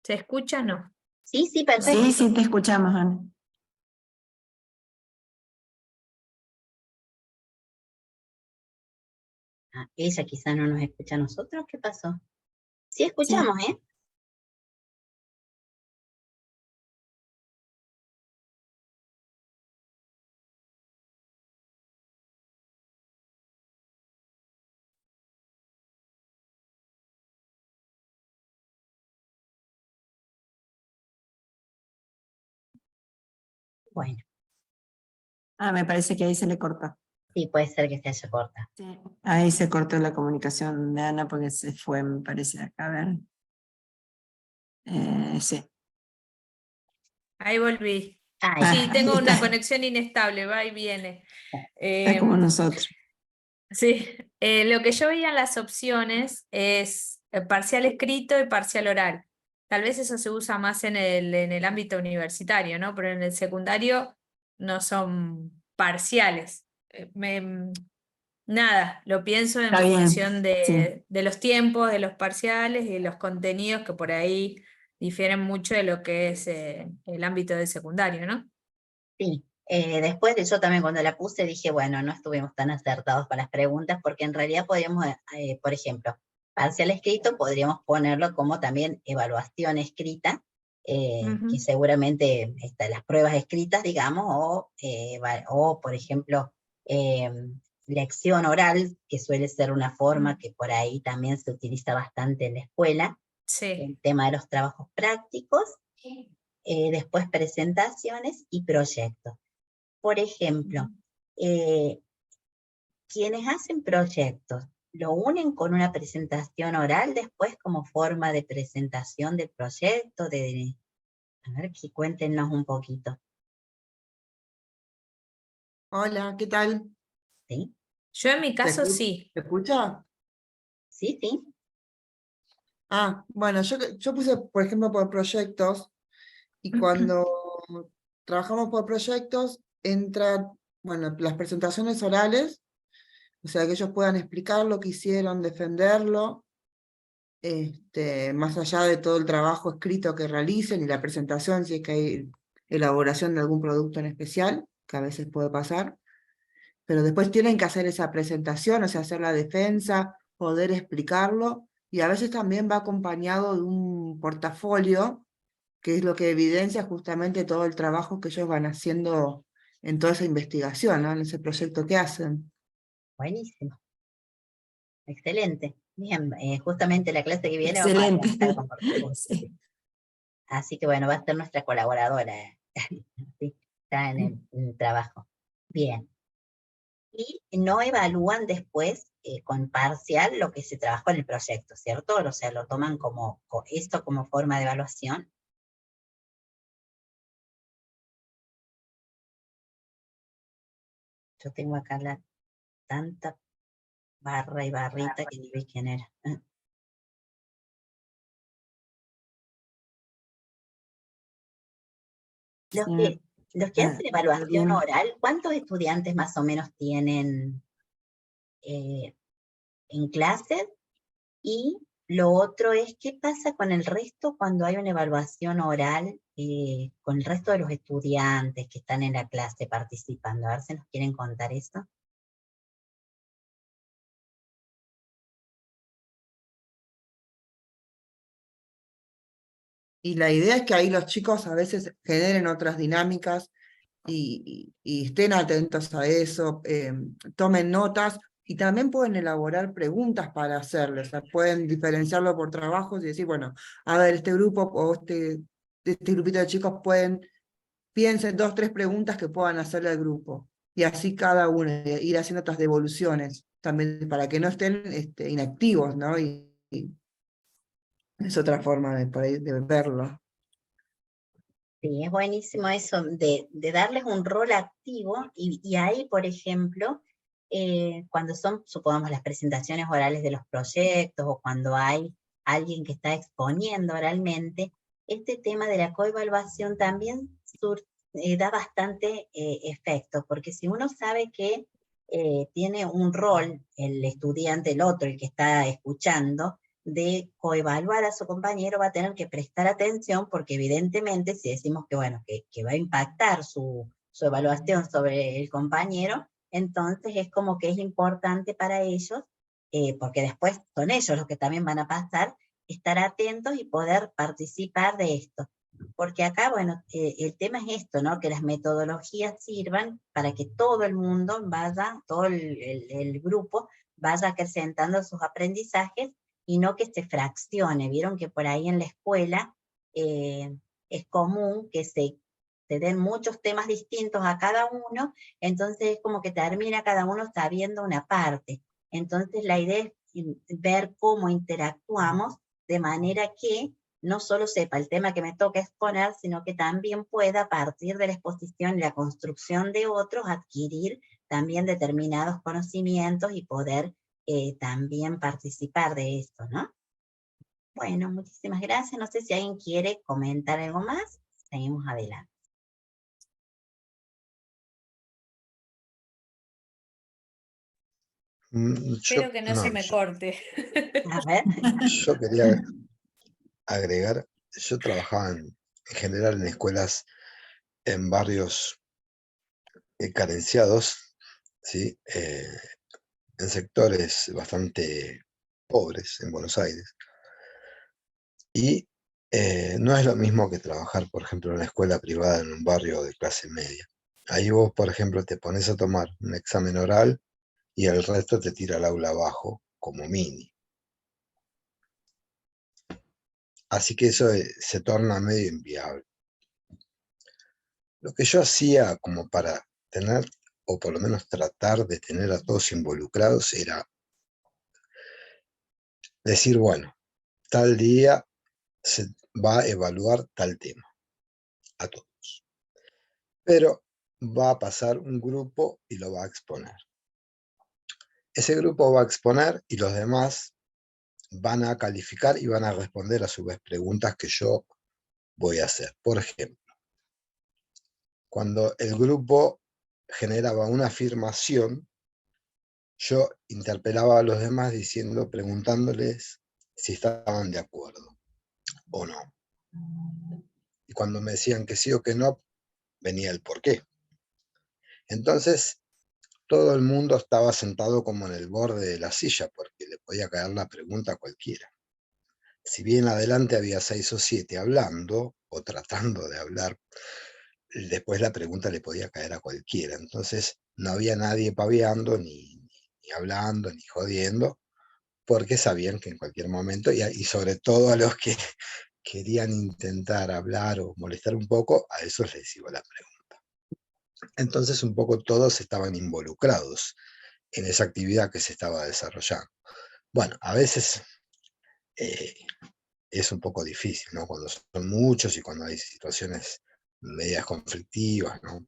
¿Se escucha? No. sí, perfecto. Sí, sí, te escuchamos, Ana. Ella quizá no nos escucha a nosotros. ¿Qué pasó? Sí, Sí. escuchamos, ¿eh? Bueno, Me parece que ahí se le cortó. sí, puede ser que se haya cortado. Sí. Ahí se cortó la comunicación de Ana porque se fue, me parece, acá, a ver. Sí. Ahí volví. Ahí Sí, está. tengo una Está, conexión inestable, va y viene. está como nosotros. Sí, lo que yo veía en las opciones es parcial escrito y parcial oral. Tal vez eso se usa más en el ámbito universitario, ¿no? Pero en el secundario no son parciales. Nada, lo pienso en Está bien, función sí. de los tiempos, de los parciales y de los contenidos que por ahí difieren mucho de lo que es el ámbito del secundario, ¿no? Sí. Después de yo también cuando la puse dije, bueno, no estuvimos tan acertados con las preguntas porque en realidad podríamos, por ejemplo, parcial escrito podríamos ponerlo como también evaluación escrita, que seguramente las pruebas escritas, digamos, o por ejemplo, lección oral, que suele ser una forma que por ahí también se utiliza bastante en la escuela, Sí. el tema de los trabajos prácticos, después presentaciones y proyectos. Por ejemplo, quienes hacen proyectos, ¿lo unen con una presentación oral después como forma de presentación del proyecto? A ver, si cuéntenos un poquito. Hola, ¿qué tal? ¿Sí? Yo en mi ¿Se caso escu- sí. ¿Se escucha? Sí, sí. Ah, bueno, yo puse, por ejemplo, por proyectos, y cuando trabajamos por proyectos, entra, bueno, las presentaciones orales, o sea, que ellos puedan explicar lo que hicieron, defenderlo, más allá de todo el trabajo escrito que realicen y la presentación, si es que hay elaboración de algún producto en especial, que a veces puede pasar. Pero después tienen que hacer esa presentación, o sea, hacer la defensa, poder explicarlo, y a veces también va acompañado de un portafolio, que es lo que evidencia justamente todo el trabajo que ellos van haciendo en toda esa investigación, ¿no? En ese proyecto que hacen. Buenísimo. Excelente. Bien, justamente la clase que viene vamos a Excelente. trabajar con portafolio. Sí. Así que bueno, va a ser nuestra colaboradora. Sí, está en el trabajo. Bien. Y no evalúan después con parcial lo que se trabajó en el proyecto, ¿cierto? O sea, lo toman como esto como forma de evaluación. Yo tengo acá tanta barra y barrita que ni vi quién era. Los Sí. que, los que hacen evaluación Bien. oral, ¿cuántos estudiantes más o menos tienen en clases? Y lo otro es, ¿qué pasa con el resto cuando hay una evaluación oral con el resto de los estudiantes que están en la clase participando? A ver si nos quieren contar eso. Y la idea es que ahí los chicos a veces generen otras dinámicas y estén atentos a eso, tomen notas y también pueden elaborar preguntas para hacerles, o sea, pueden diferenciarlo por trabajos y decir, bueno, a ver, este grupo o este grupito de chicos piensen 2, 3 preguntas que puedan hacerle al grupo, y así cada uno, ir haciendo otras devoluciones, también para que no estén inactivos, ¿no? Y es otra forma por ahí de verlo. Sí, es buenísimo eso de darles un rol activo y ahí, por ejemplo, cuando son, supongamos, las presentaciones orales de los proyectos o cuando hay alguien que está exponiendo oralmente, este tema de la coevaluación también da bastante efecto, porque si uno sabe que tiene un rol, el estudiante, el otro, el que está escuchando, de coevaluar a su compañero, va a tener que prestar atención porque evidentemente si decimos que, bueno, que va a impactar su evaluación sobre el compañero, entonces es como que es importante para ellos, porque después son ellos los que también van a pasar, estar atentos y poder participar de esto. Porque acá, bueno, el tema es esto, ¿no? Que las metodologías sirvan para que todo el mundo vaya, todo el grupo vaya acrecentando sus aprendizajes y no que se fraccione. Vieron que por ahí en la escuela es común que se den muchos temas distintos a cada uno, entonces es como que termina cada uno sabiendo una parte. Entonces la idea es ver cómo interactuamos de manera que no solo sepa el tema que me toca exponer, sino que también pueda, a partir de la exposición y la construcción de otros, adquirir también determinados conocimientos y poder también participar de esto, ¿no? Bueno, muchísimas gracias. No sé si alguien quiere comentar algo más. Seguimos adelante. Espero que no se me corte. A ver. Yo quería agregar, yo trabajaba en general en escuelas en barrios carenciados, ¿sí? En sectores bastante pobres en Buenos Aires. Y no es lo mismo que trabajar, por ejemplo, en una escuela privada en un barrio de clase media. Ahí vos, por ejemplo, te pones a tomar un examen oral y el resto te tira al aula abajo, como mini. Así que eso se torna medio inviable. Lo que yo hacía como para tener, o por lo menos tratar de tener a todos involucrados, era decir, bueno, tal día se va a evaluar tal tema, a todos. Pero va a pasar un grupo y lo va a exponer. Ese grupo va a exponer y los demás van a calificar y van a responder a su vez preguntas que yo voy a hacer. Por ejemplo, cuando el grupo generaba una afirmación, yo interpelaba a los demás preguntándoles si estaban de acuerdo o no. Y cuando me decían que sí o que no, venía el por qué. Entonces, todo el mundo estaba sentado como en el borde de la silla, porque le podía caer la pregunta a cualquiera. Si bien adelante había 6 o 7 hablando, o tratando de hablar, después la pregunta le podía caer a cualquiera. Entonces, no había nadie paviando, ni hablando, ni jodiendo, porque sabían que en cualquier momento, y sobre todo a los que querían intentar hablar o molestar un poco, a esos les iba la pregunta. Entonces un poco todos estaban involucrados en esa actividad que se estaba desarrollando. Bueno, a veces es un poco difícil, ¿no? Cuando son muchos y cuando hay situaciones medias conflictivas, ¿no?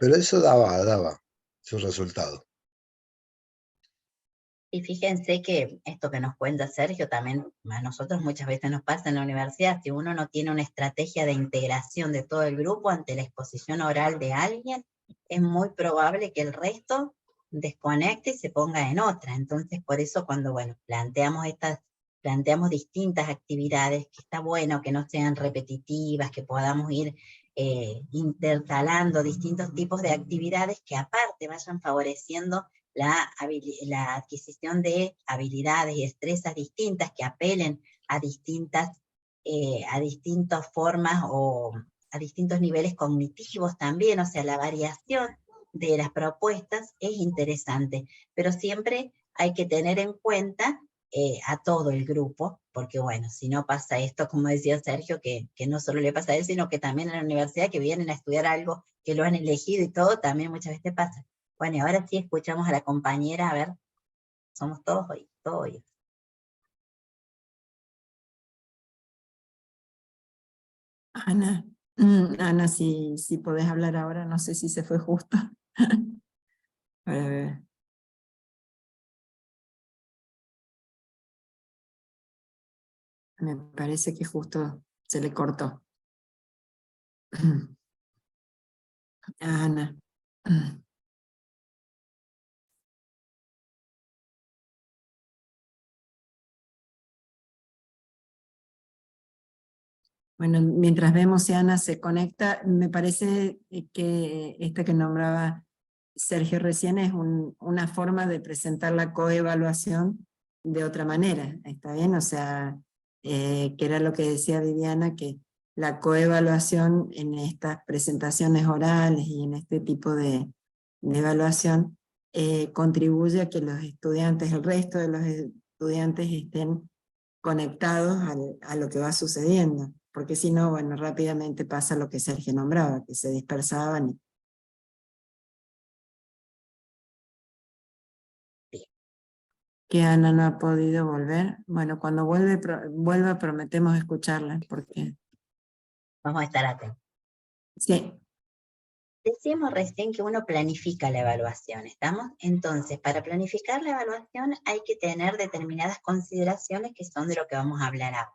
Pero eso daba su resultado. Y fíjense que esto que nos cuenta Sergio también a nosotros muchas veces nos pasa en la universidad. Si uno no tiene una estrategia de integración de todo el grupo ante la exposición oral de alguien, es muy probable que el resto desconecte y se ponga en otra. Entonces, por eso cuando, bueno, planteamos distintas actividades, que está bueno que no sean repetitivas, que podamos ir intercalando distintos tipos de actividades que aparte vayan favoreciendo la adquisición de habilidades y destrezas distintas que apelen a distintas formas o a distintos niveles cognitivos también, o sea, la variación de las propuestas es interesante, pero siempre hay que tener en cuenta a todo el grupo, porque bueno, si no pasa esto, como decía Sergio, que no solo le pasa a él, sino que también en la universidad que vienen a estudiar algo que lo han elegido y todo, también muchas veces pasa. Bueno, y ahora sí escuchamos a la compañera, a ver, somos todos hoy, todos hoy. Ana, Ana, si podés hablar ahora, no sé si se fue justo. A ver. Me parece que justo se le cortó. Ana. Bueno, mientras vemos si Ana se conecta, me parece que esta que nombraba Sergio recién es una forma de presentar la coevaluación de otra manera, ¿está bien? O sea, que era lo que decía Viviana, que la coevaluación en estas presentaciones orales y en este tipo de evaluación contribuye a que los estudiantes, el resto de los estudiantes estén conectados a lo que va sucediendo, porque si no, bueno, rápidamente pasa lo que Sergio nombraba, que se dispersaban. Que Ana no ha podido volver. Bueno, cuando vuelva prometemos escucharla, porque... Vamos a estar atentos. Sí. Decíamos recién que uno planifica la evaluación, ¿estamos? Entonces, para planificar la evaluación hay que tener determinadas consideraciones que son de lo que vamos a hablar ahora.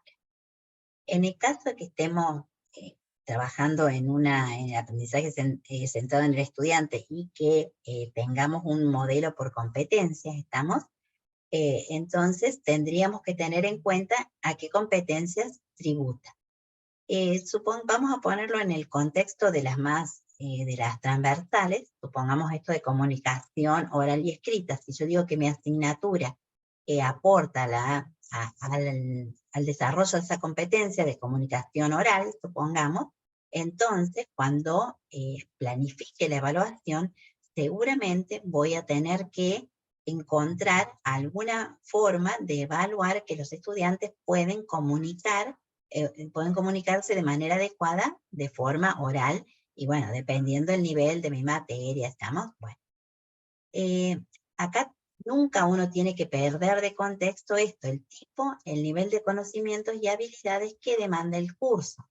En el caso de que estemos trabajando en el aprendizaje centrado en el estudiante y que tengamos un modelo por competencias, ¿estamos? Entonces tendríamos que tener en cuenta a qué competencias tributa. Vamos a ponerlo en el contexto de de las transversales, supongamos esto de comunicación oral y escrita. Si yo digo que mi asignatura aporta al desarrollo de esa competencia de comunicación oral, supongamos, entonces cuando planifique la evaluación, seguramente voy a tener que encontrar alguna forma de evaluar que los estudiantes pueden comunicarse de manera adecuada, de forma oral, y bueno, dependiendo del nivel de mi materia, ¿estamos? Bueno, acá nunca uno tiene que perder de contexto esto, el tipo, el nivel de conocimientos y habilidades que demanda el curso.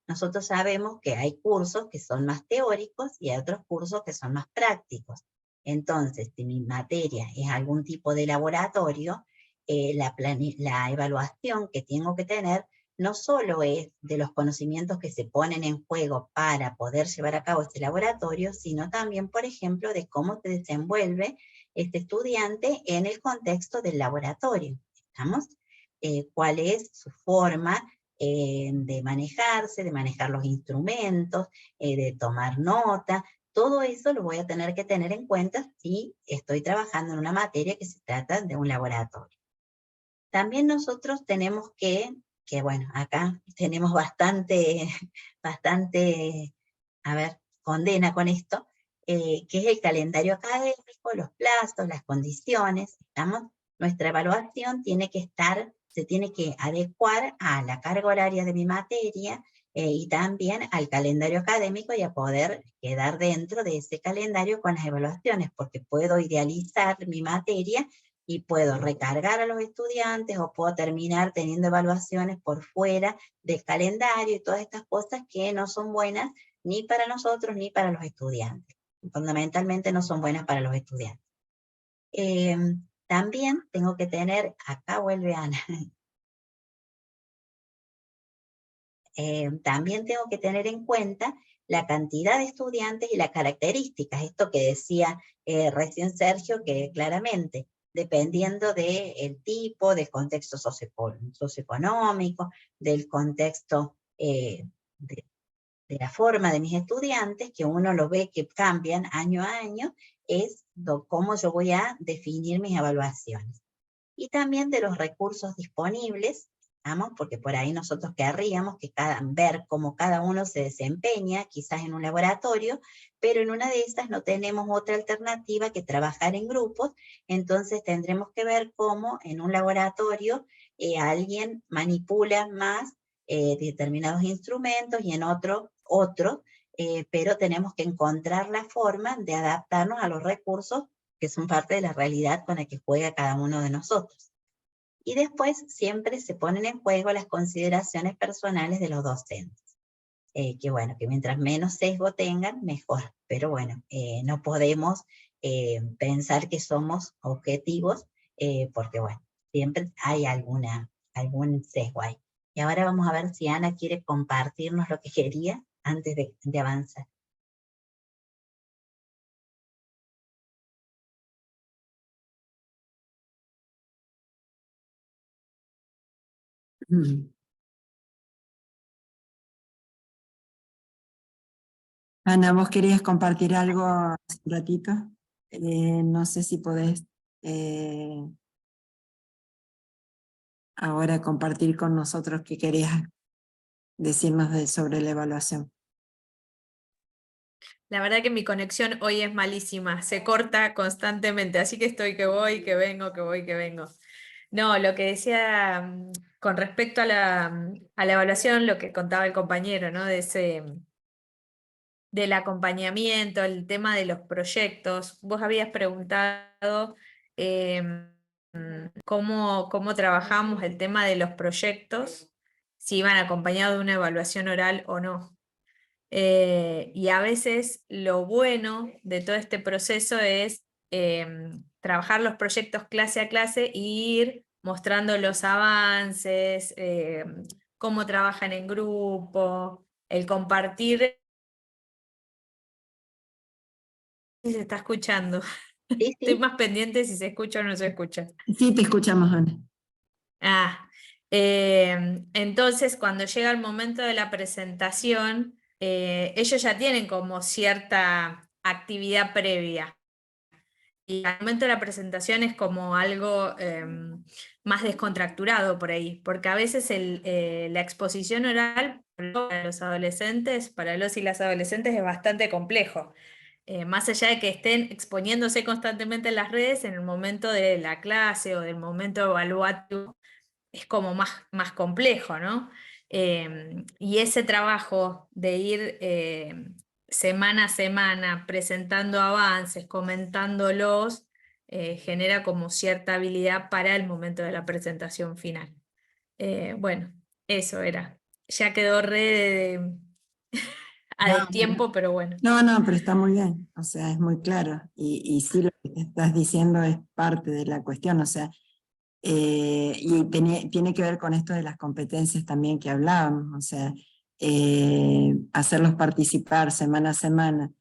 nosotros sabemos que hay cursos que son más teóricos y hay otros cursos que son más prácticos. Entonces, si mi materia es algún tipo de laboratorio, la evaluación que tengo que tener no solo es de los conocimientos que se ponen en juego para poder llevar a cabo este laboratorio, sino también, por ejemplo, de cómo se desenvuelve este estudiante en el contexto del laboratorio. ¿Estamos? Cuál es su forma de manejarse, de manejar los instrumentos, de tomar nota. Todo eso lo voy a tener que tener en cuenta si estoy trabajando en una materia que se trata de un laboratorio. También nosotros tenemos que bueno, acá tenemos bastante, a ver, condena con esto, que es el calendario académico, los plazos, las condiciones, ¿estamos? Nuestra evaluación se tiene que adecuar a la carga horaria de mi materia y también al calendario académico y a poder quedar dentro de ese calendario con las evaluaciones, porque puedo idealizar mi materia y puedo recargar a los estudiantes o puedo terminar teniendo evaluaciones por fuera del calendario y todas estas cosas que no son buenas ni para nosotros ni para los estudiantes. Fundamentalmente no son buenas para los estudiantes. También tengo que tener, acá vuelve Ana, también tengo que tener en cuenta la cantidad de estudiantes y las características, esto que decía recién Sergio, que claramente, dependiendo del tipo, del contexto socioeconómico, del contexto de la forma de mis estudiantes, que uno lo ve que cambian año a año, es cómo yo voy a definir mis evaluaciones. Y también de los recursos disponibles, ¿vamos? Porque por ahí nosotros querríamos que ver cómo cada uno se desempeña, quizás en un laboratorio, pero en una de esas no tenemos otra alternativa que trabajar en grupos, entonces tendremos que ver cómo en un laboratorio alguien manipula más determinados instrumentos y en otro, pero tenemos que encontrar la forma de adaptarnos a los recursos que son parte de la realidad con la que juega cada uno de nosotros. Y después siempre se ponen en juego las consideraciones personales de los docentes. Que bueno, que mientras menos sesgo tengan, mejor. Pero bueno, no podemos pensar que somos objetivos, porque bueno, siempre hay algún sesgo ahí. Y ahora vamos a ver si Ana quiere compartirnos lo que quería antes de avanzar. Ana, ¿vos querías compartir algo hace un ratito? No sé si podés ahora compartir con nosotros qué querías decirnos sobre la evaluación. La verdad que mi conexión hoy es malísima, se corta constantemente, así que estoy que voy, que vengo, que voy, que vengo. No, lo que decía con respecto a la evaluación, lo que contaba el compañero, ¿no? Del acompañamiento, el tema de los proyectos. Vos habías preguntado cómo trabajamos el tema de los proyectos, si iban acompañados de una evaluación oral o no. Y a veces lo bueno de todo este proceso es trabajar los proyectos clase a clase e ir mostrando los avances, cómo trabajan en grupo, el compartir. Si se está escuchando. Sí, Estoy sí. más pendiente si se escucha o no se escucha. Sí, te escuchamos, Ana. Entonces, cuando llega el momento de la presentación, ellos ya tienen como cierta actividad previa. Y al momento de la presentación es como algo más descontracturado por ahí, porque a veces la exposición oral para los adolescentes, para los y las adolescentes es bastante complejo. Más allá de que estén exponiéndose constantemente en las redes, en el momento de la clase o del momento evaluativo, es como más complejo, ¿no? Y ese trabajo de ir semana a semana presentando avances, comentándolos, genera como cierta habilidad para el momento de la presentación final. Bueno, eso era. ya quedó re a No, destiempo, pero bueno. No, pero está muy bien, o sea, es muy claro. Y sí, lo que estás diciendo es parte de la cuestión, o sea, y tiene que ver con esto de las competencias también que hablábamos, o sea, hacerlos participar semana a semana,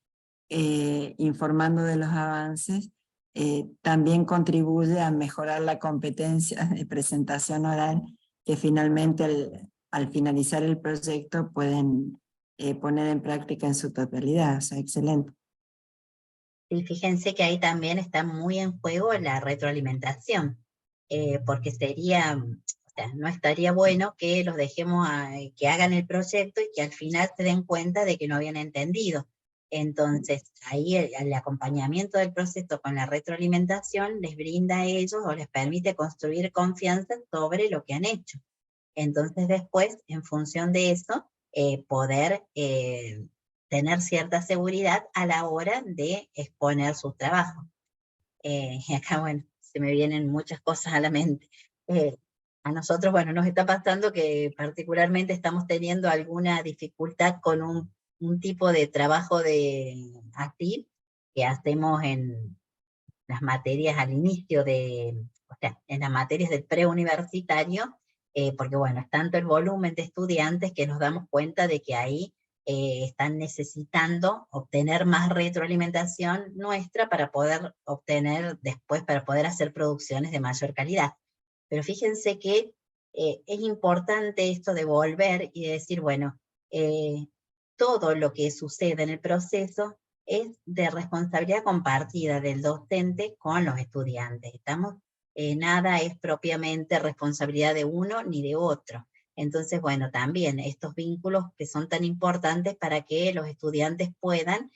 informando de los avances, también contribuye a mejorar la competencia de presentación oral, que finalmente al finalizar el proyecto pueden poner en práctica en su totalidad, o sea, excelente. Y fíjense que ahí también está muy en juego la retroalimentación, porque sería, o sea, no estaría bueno que los dejemos que hagan el proyecto y que al final se den cuenta de que no habían entendido. Entonces, ahí el acompañamiento del proceso con la retroalimentación les brinda a ellos o les permite construir confianza sobre lo que han hecho. Entonces después, en función de eso, poder tener cierta seguridad a la hora de exponer sus trabajos. Y acá, bueno, se me vienen muchas cosas a la mente. A nosotros, bueno, nos está pasando que particularmente estamos teniendo alguna dificultad con un tipo de trabajo así que hacemos en las materias al inicio o sea, en las materias del preuniversitario, porque bueno, es tanto el volumen de estudiantes que nos damos cuenta de que ahí están necesitando obtener más retroalimentación nuestra para poder obtener después, para poder hacer producciones de mayor calidad. Pero fíjense que es importante esto de volver y de decir, bueno, todo lo que sucede en el proceso es de responsabilidad compartida del docente con los estudiantes. Nada es propiamente responsabilidad de uno ni de otro. Entonces, bueno, también estos vínculos que son tan importantes para que los estudiantes puedan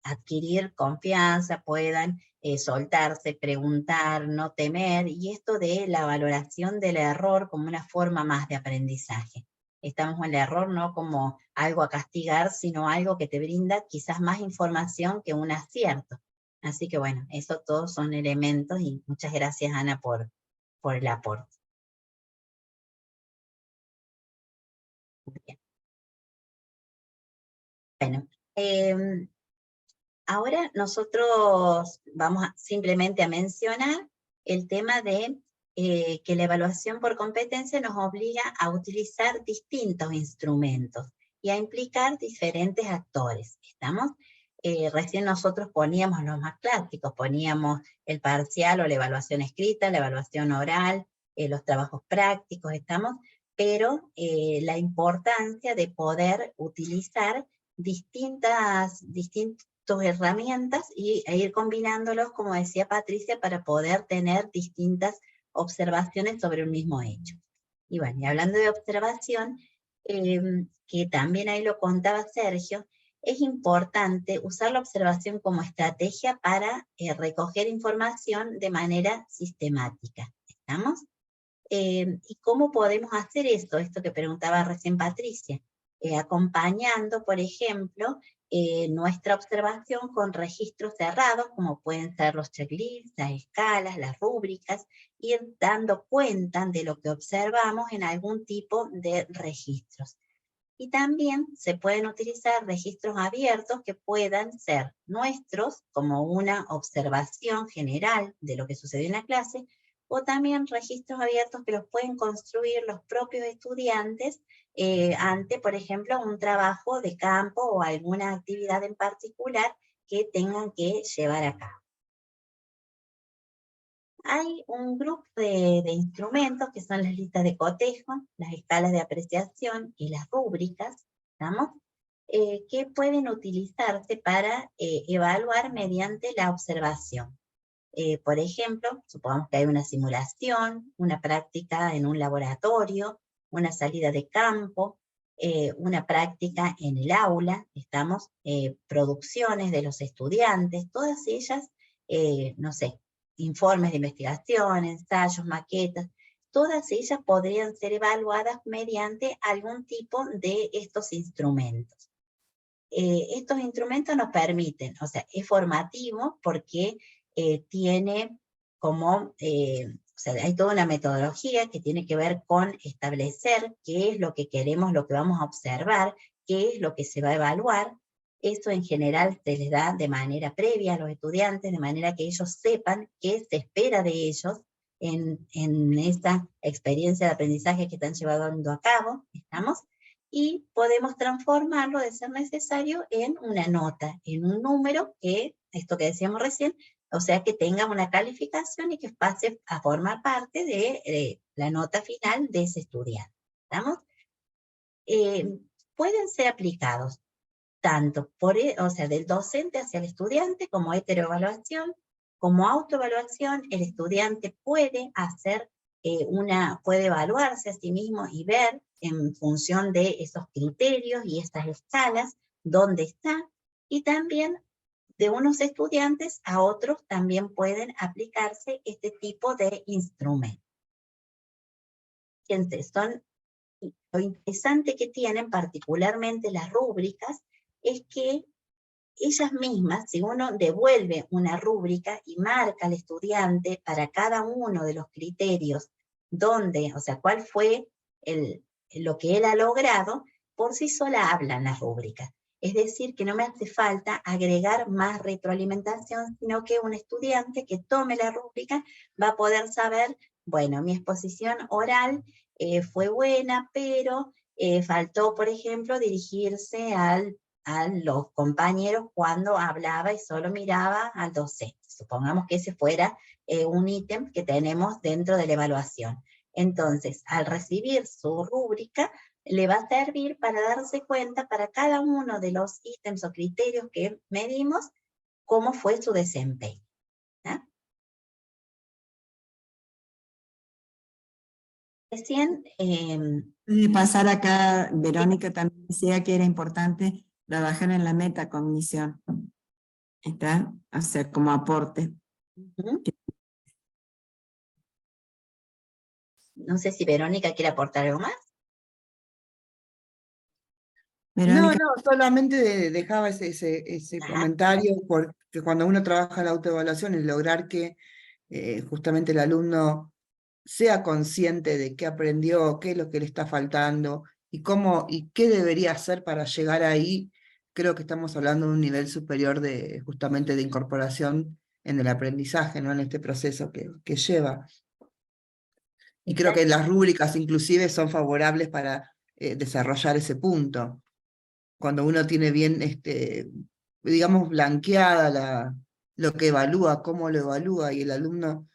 adquirir confianza, puedan soltarse, preguntar, no temer, y esto de la valoración del error como una forma más de aprendizaje. Estamos en el error no como algo a castigar, sino algo que te brinda quizás más información que un acierto. Así que bueno, eso todos son elementos y muchas gracias, Ana, por el aporte. Bien. Bueno, ahora nosotros vamos simplemente a mencionar el tema de que la evaluación por competencia nos obliga a utilizar distintos instrumentos y a implicar diferentes actores. ¿Estamos? Recién nosotros poníamos los más clásicos, poníamos el parcial o la evaluación escrita, la evaluación oral, los trabajos prácticos, ¿estamos? Pero la importancia de poder utilizar distintas herramientas e ir combinándolos, como decía Patricia, para poder tener distintas observaciones sobre un mismo hecho. Y bueno, y hablando de observación, que también ahí lo contaba Sergio, es importante usar la observación como estrategia para recoger información de manera sistemática. ¿Estamos? ¿Y cómo podemos hacer esto? Esto que preguntaba recién Patricia. Acompañando, por ejemplo, nuestra observación con registros cerrados, como pueden ser los checklists, las escalas, las rúbricas, ir dando cuenta de lo que observamos en algún tipo de registros. Y también se pueden utilizar registros abiertos que puedan ser nuestros, como una observación general de lo que sucedió en la clase, o también registros abiertos que los pueden construir los propios estudiantes ante, por ejemplo, un trabajo de campo o alguna actividad en particular que tengan que llevar a cabo. Hay un grupo de instrumentos que son las listas de cotejo, las escalas de apreciación y las rúbricas, ¿estamos? Que pueden utilizarse para evaluar mediante la observación. Por ejemplo, supongamos que hay una simulación, una práctica en un laboratorio, una salida de campo, una práctica en el aula, estamos, producciones de los estudiantes, todas ellas, no sé, informes de investigación, ensayos, maquetas, todas ellas podrían ser evaluadas mediante algún tipo de estos instrumentos. Estos instrumentos nos permiten, o sea, es formativo porque tiene como sea, hay toda una metodología que tiene que ver con establecer qué es lo que queremos, lo que vamos a observar, qué es lo que se va a evaluar. Eso en general se les da de manera previa a los estudiantes, de manera que ellos sepan qué se espera de ellos en esta experiencia de aprendizaje que están llevando a cabo, ¿estamos? Y podemos transformarlo, de ser necesario, en una nota, en un número que, esto que decíamos recién, o sea, que tenga una calificación y que pase a formar parte de la nota final de ese estudiante, ¿estamos? Pueden ser aplicados tanto o sea, del docente hacia el estudiante como heteroevaluación, como autoevaluación. El estudiante puede hacer puede evaluarse a sí mismo y ver en función de esos criterios y estas escalas dónde está, y también de unos estudiantes a otros también pueden aplicarse este tipo de instrumentos. Entonces, lo interesante que tienen particularmente las rúbricas es que ellas mismas, si uno devuelve una rúbrica y marca al estudiante para cada uno de los criterios donde, o sea, cuál fue lo que él ha logrado, por sí sola hablan las rúbricas. Es decir, que no me hace falta agregar más retroalimentación, sino que un estudiante que tome la rúbrica va a poder saber, bueno, mi exposición oral fue buena, pero faltó, por ejemplo, dirigirse a los compañeros cuando hablaba y solo miraba al docente. Supongamos que ese fuera un ítem que tenemos dentro de la evaluación. Entonces, al recibir su rúbrica, le va a servir para darse cuenta para cada uno de los ítems o criterios que medimos, cómo fue su desempeño. ¿Ah? Recién... de pasar acá, Verónica también decía que era importante trabajar en la metacognición. ¿Está? O sea, como aporte. No sé si Verónica quiere aportar algo más. Verónica. No, solamente dejaba ese comentario, porque cuando uno trabaja en la autoevaluación es lograr que justamente el alumno sea consciente de qué aprendió, qué es lo que le está faltando, y qué debería hacer para llegar ahí. Creo que estamos hablando de un nivel superior justamente de incorporación en el aprendizaje, ¿no? En este proceso que lleva. Y creo que las rúbricas inclusive son favorables para desarrollar ese punto. Cuando uno tiene bien, digamos, blanqueada lo que evalúa, cómo lo evalúa, y el alumno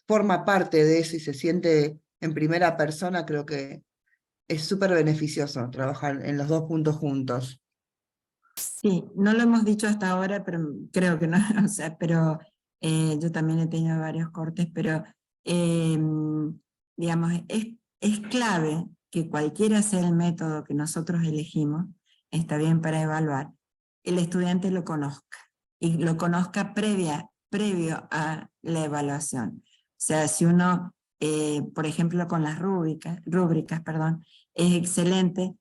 forma parte de eso y se siente en primera persona, creo que es súper beneficioso trabajar en los dos puntos juntos. Sí, no lo hemos dicho hasta ahora, pero creo que no, o sea, pero yo también he tenido varios cortes, pero digamos, es clave que cualquiera sea el método que nosotros elegimos, está bien para evaluar, el estudiante lo conozca, y lo conozca previo a la evaluación. O sea, si uno, por ejemplo, con las rúbricas, perdón, es excelente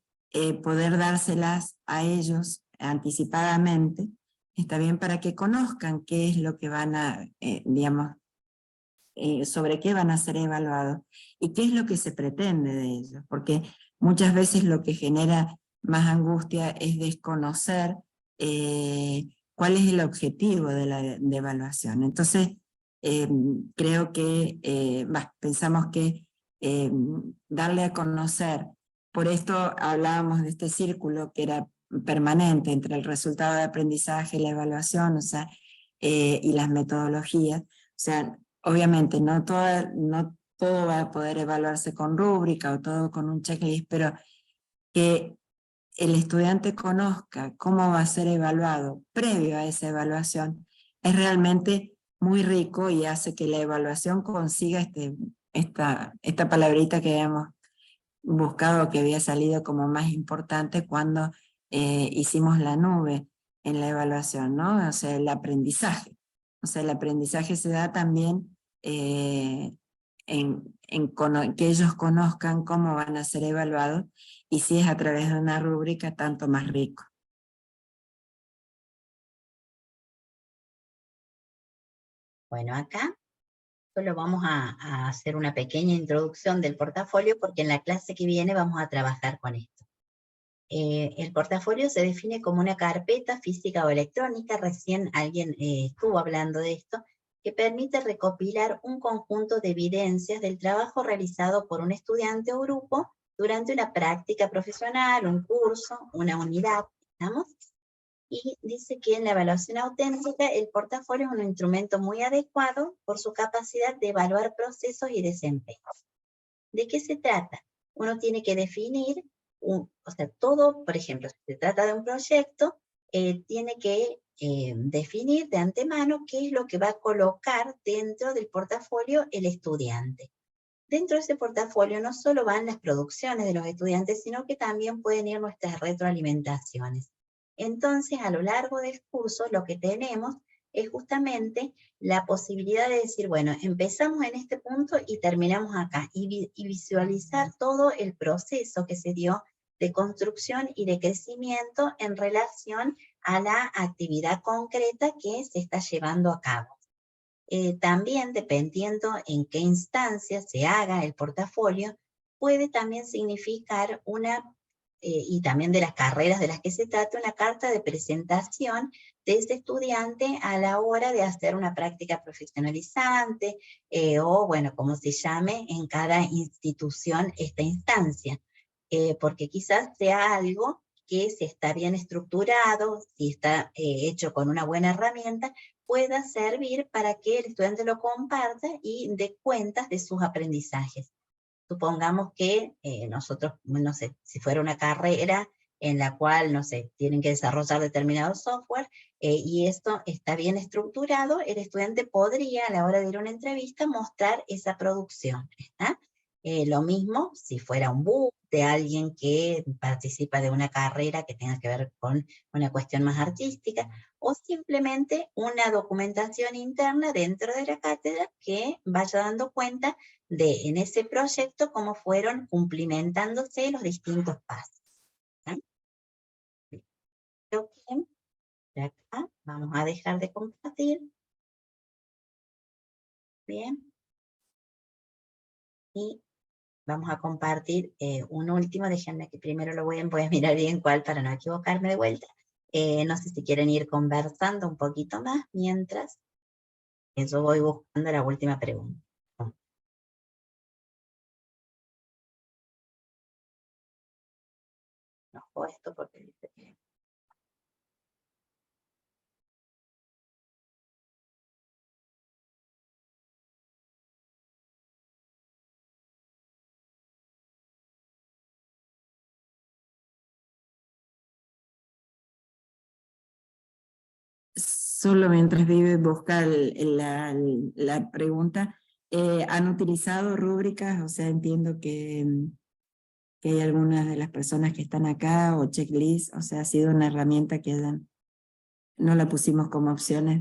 poder dárselas a ellos anticipadamente, está bien, para que conozcan qué es lo que van a, digamos, sobre qué van a ser evaluados y qué es lo que se pretende de ellos, porque muchas veces lo que genera más angustia es desconocer cuál es el objetivo de la evaluación. Entonces, creo que pensamos que darle a conocer, por esto hablábamos de este círculo que era permanente entre el resultado de aprendizaje, la evaluación, o sea, y las metodologías. O sea, obviamente no todo va a poder evaluarse con rúbrica o todo con un checklist, pero que el estudiante conozca cómo va a ser evaluado previo a esa evaluación es realmente muy rico y hace que la evaluación consiga esta palabrita que habíamos buscado, que había salido como más importante cuando hicimos la nube en la evaluación, ¿no? O sea, el aprendizaje. O sea, el aprendizaje se da también que ellos conozcan cómo van a ser evaluados, y si es a través de una rúbrica, tanto más rico. Bueno, acá Solo vamos a hacer una pequeña introducción del portafolio porque en la clase que viene vamos a trabajar con esto. El portafolio se define como una carpeta física o electrónica, recién alguien estuvo hablando de esto, que permite recopilar un conjunto de evidencias del trabajo realizado por un estudiante o grupo durante una práctica profesional, un curso, una unidad, digamos. Y dice que en la evaluación auténtica el portafolio es un instrumento muy adecuado por su capacidad de evaluar procesos y desempeños. ¿De qué se trata? Uno tiene que definir, o sea, todo, por ejemplo, si se trata de un proyecto, tiene que definir de antemano qué es lo que va a colocar dentro del portafolio el estudiante. Dentro de ese portafolio no solo van las producciones de los estudiantes, sino que también pueden ir nuestras retroalimentaciones. Entonces, a lo largo del curso, lo que tenemos es justamente la posibilidad de decir, bueno, empezamos en este punto y terminamos acá, y visualizar todo el proceso que se dio de construcción y de crecimiento en relación a la actividad concreta que se está llevando a cabo. También, dependiendo en qué instancia se haga el portafolio, puede también significar y también de las carreras de las que se trata, una carta de presentación de ese estudiante a la hora de hacer una práctica profesionalizante, o bueno, como se llame en cada institución esta instancia, porque quizás sea algo que si está bien estructurado, si está hecho con una buena herramienta, pueda servir para que el estudiante lo comparta y dé cuentas de sus aprendizajes. Supongamos que nosotros, no sé, si fuera una carrera en la cual, no sé, tienen que desarrollar determinado software, y esto está bien estructurado, el estudiante podría a la hora de ir a una entrevista mostrar esa producción, ¿está? Lo mismo si fuera un book de alguien que participa de una carrera que tenga que ver con una cuestión más artística, o simplemente una documentación interna dentro de la cátedra que vaya dando cuenta de en ese proyecto cómo fueron cumplimentándose los distintos pasos. ¿Sí? Creo que de acá vamos a dejar de compartir. Bien. Y vamos a compartir un último, déjenme que primero voy a mirar bien cuál para no equivocarme de vuelta. No sé si quieren ir conversando un poquito más mientras yo voy buscando la última pregunta. No, o esto porque dice que... Solo mientras Vive busca la pregunta, ¿han utilizado rúbricas? O sea, entiendo que hay algunas de las personas que están acá, o checklist, o sea, ha sido una herramienta que no la pusimos como opciones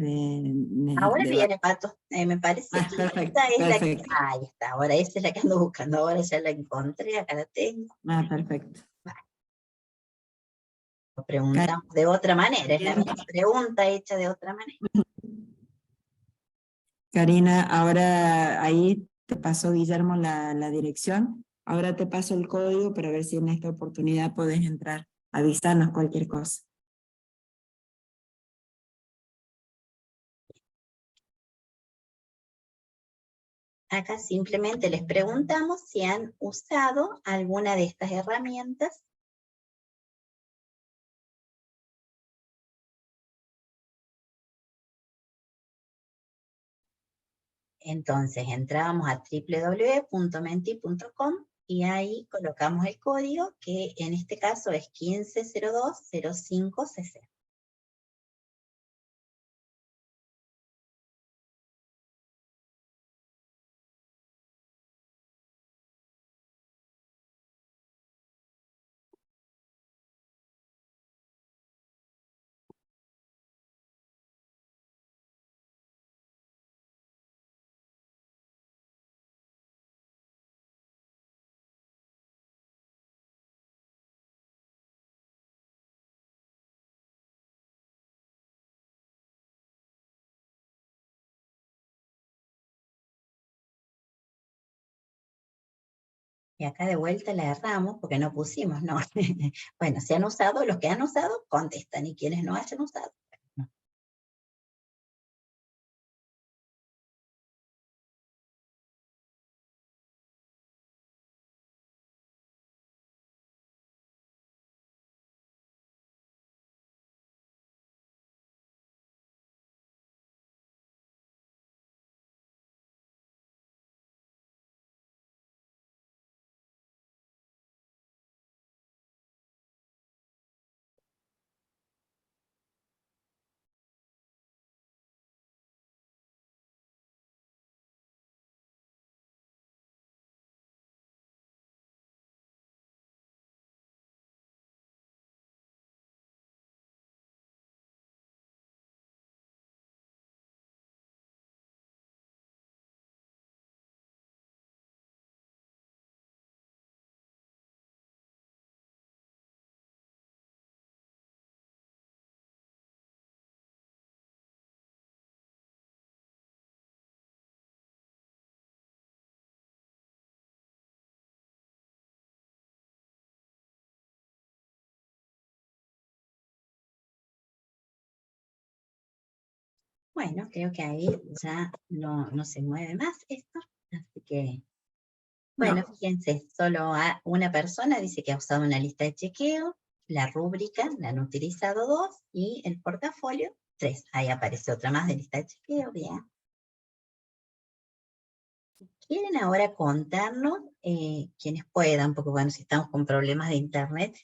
Ahora viene, Pato, me parece que perfecto, esta es la que... perfecto. Ahí está, ahora esa es la que ando buscando, ahora ya la encontré, acá la tengo. Perfecto. Lo preguntamos de otra manera, es la misma pregunta hecha de otra manera. Karina, ahora ahí te pasó Guillermo la dirección, ahora te paso el código para ver si en esta oportunidad podés entrar, avisarnos cualquier cosa. Acá simplemente les preguntamos si han usado alguna de estas herramientas. Entonces entrábamos a www.menti.com y ahí colocamos el código, que en este caso es 15020560. Y acá de vuelta la erramos porque no pusimos, no. Bueno, si han usado, los que han usado, contestan, y quienes no hayan usado. No. Bueno, creo que ahí ya no se mueve más esto, así que, bueno, No. fíjense, solo una persona dice que ha usado una lista de chequeo, la rúbrica la han utilizado 2, y el portafolio 3. Ahí aparece otra más de lista de chequeo, bien. ¿Quieren ahora contarnos, quienes puedan, porque bueno, si estamos con problemas de internet,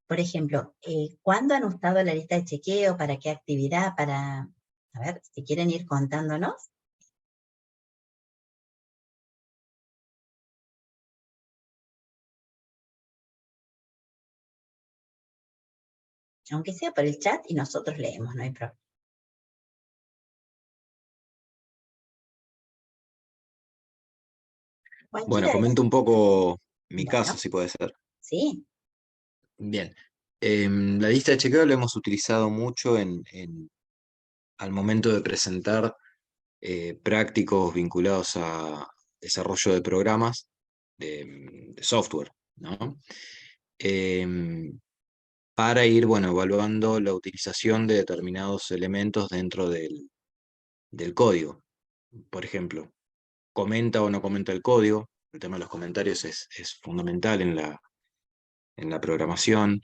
por ejemplo, ¿cuándo han usado la lista de chequeo? ¿Para qué actividad? A ver, si quieren ir contándonos. Aunque sea por el chat y nosotros leemos, no hay problema. Bueno, Cualquiera de comento un poco mi Bueno, caso, si puede ser. sí, Bien. La lista de chequeo la hemos utilizado mucho al momento de presentar prácticos vinculados a desarrollo de programas de software, ¿no? Para ir, bueno, evaluando la utilización de determinados elementos dentro del código. Por ejemplo, comenta o no comenta el código. El tema de los comentarios es fundamental en la programación.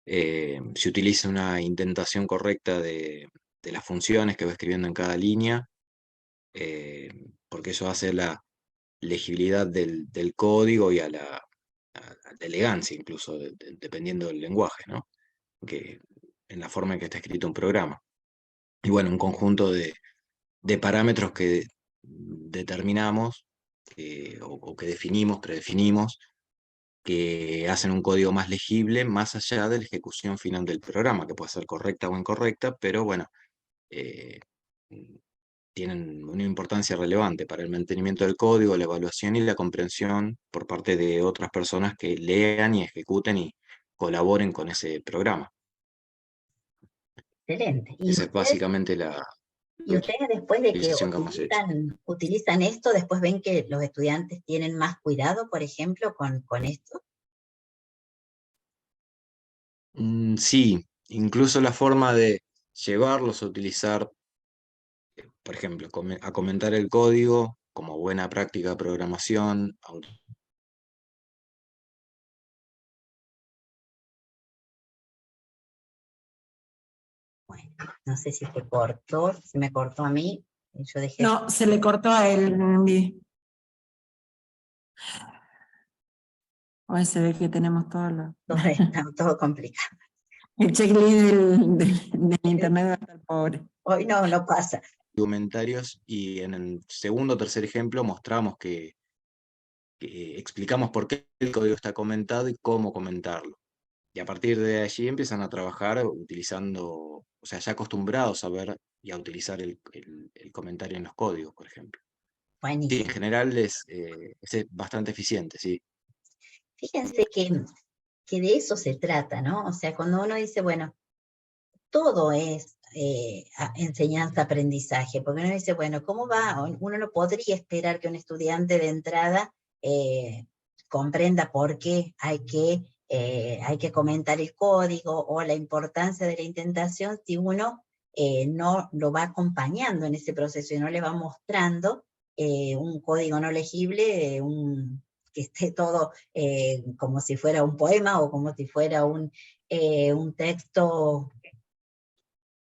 Si utiliza una indentación correcta de las funciones que va escribiendo en cada línea, porque eso hace la legibilidad del código y a la elegancia incluso, dependiendo del lenguaje, ¿no? Que, en la forma en que está escrito un programa. Y bueno, un conjunto de parámetros que determinamos o que definimos, predefinimos, que hacen un código más legible más allá de la ejecución final del programa, que puede ser correcta o incorrecta, pero bueno, eh, tienen una importancia relevante para el mantenimiento del código, la evaluación y la comprensión por parte de otras personas que lean y ejecuten y colaboren con ese programa. excelente. Esa es básicamente la Y ustedes después de que utilización que hemos hecho. utilizan esto, después ven que los estudiantes tienen más cuidado, por ejemplo, con esto. Sí, incluso la forma de llevarlos a utilizar, por ejemplo, a comentar el código como buena práctica de programación. Bueno, no sé si se cortó, se me cortó a mí, yo dejé... No, se le cortó a él. Hoy se ve que tenemos todo Está todo complicado. el checklist del internet va a estar pobre. Hoy no pasa. Comentarios, y en el segundo o tercer ejemplo mostramos que explicamos por qué el código está comentado y cómo comentarlo. Y a partir de allí empiezan a trabajar utilizando, o sea, ya acostumbrados a ver y a utilizar el comentario en los códigos, por ejemplo. Sí, Buenísimo. en general es bastante eficiente, sí. Fíjense que de eso se trata, ¿no? O sea, cuando uno dice, bueno, todo es enseñanza, aprendizaje, porque uno dice, bueno, ¿cómo va? Uno no podría esperar que un estudiante de entrada comprenda por qué hay que comentar el código o la importancia de la indentación si uno no lo va acompañando en ese proceso y no le va mostrando un código no legible, que esté todo como si fuera un poema o como si fuera un texto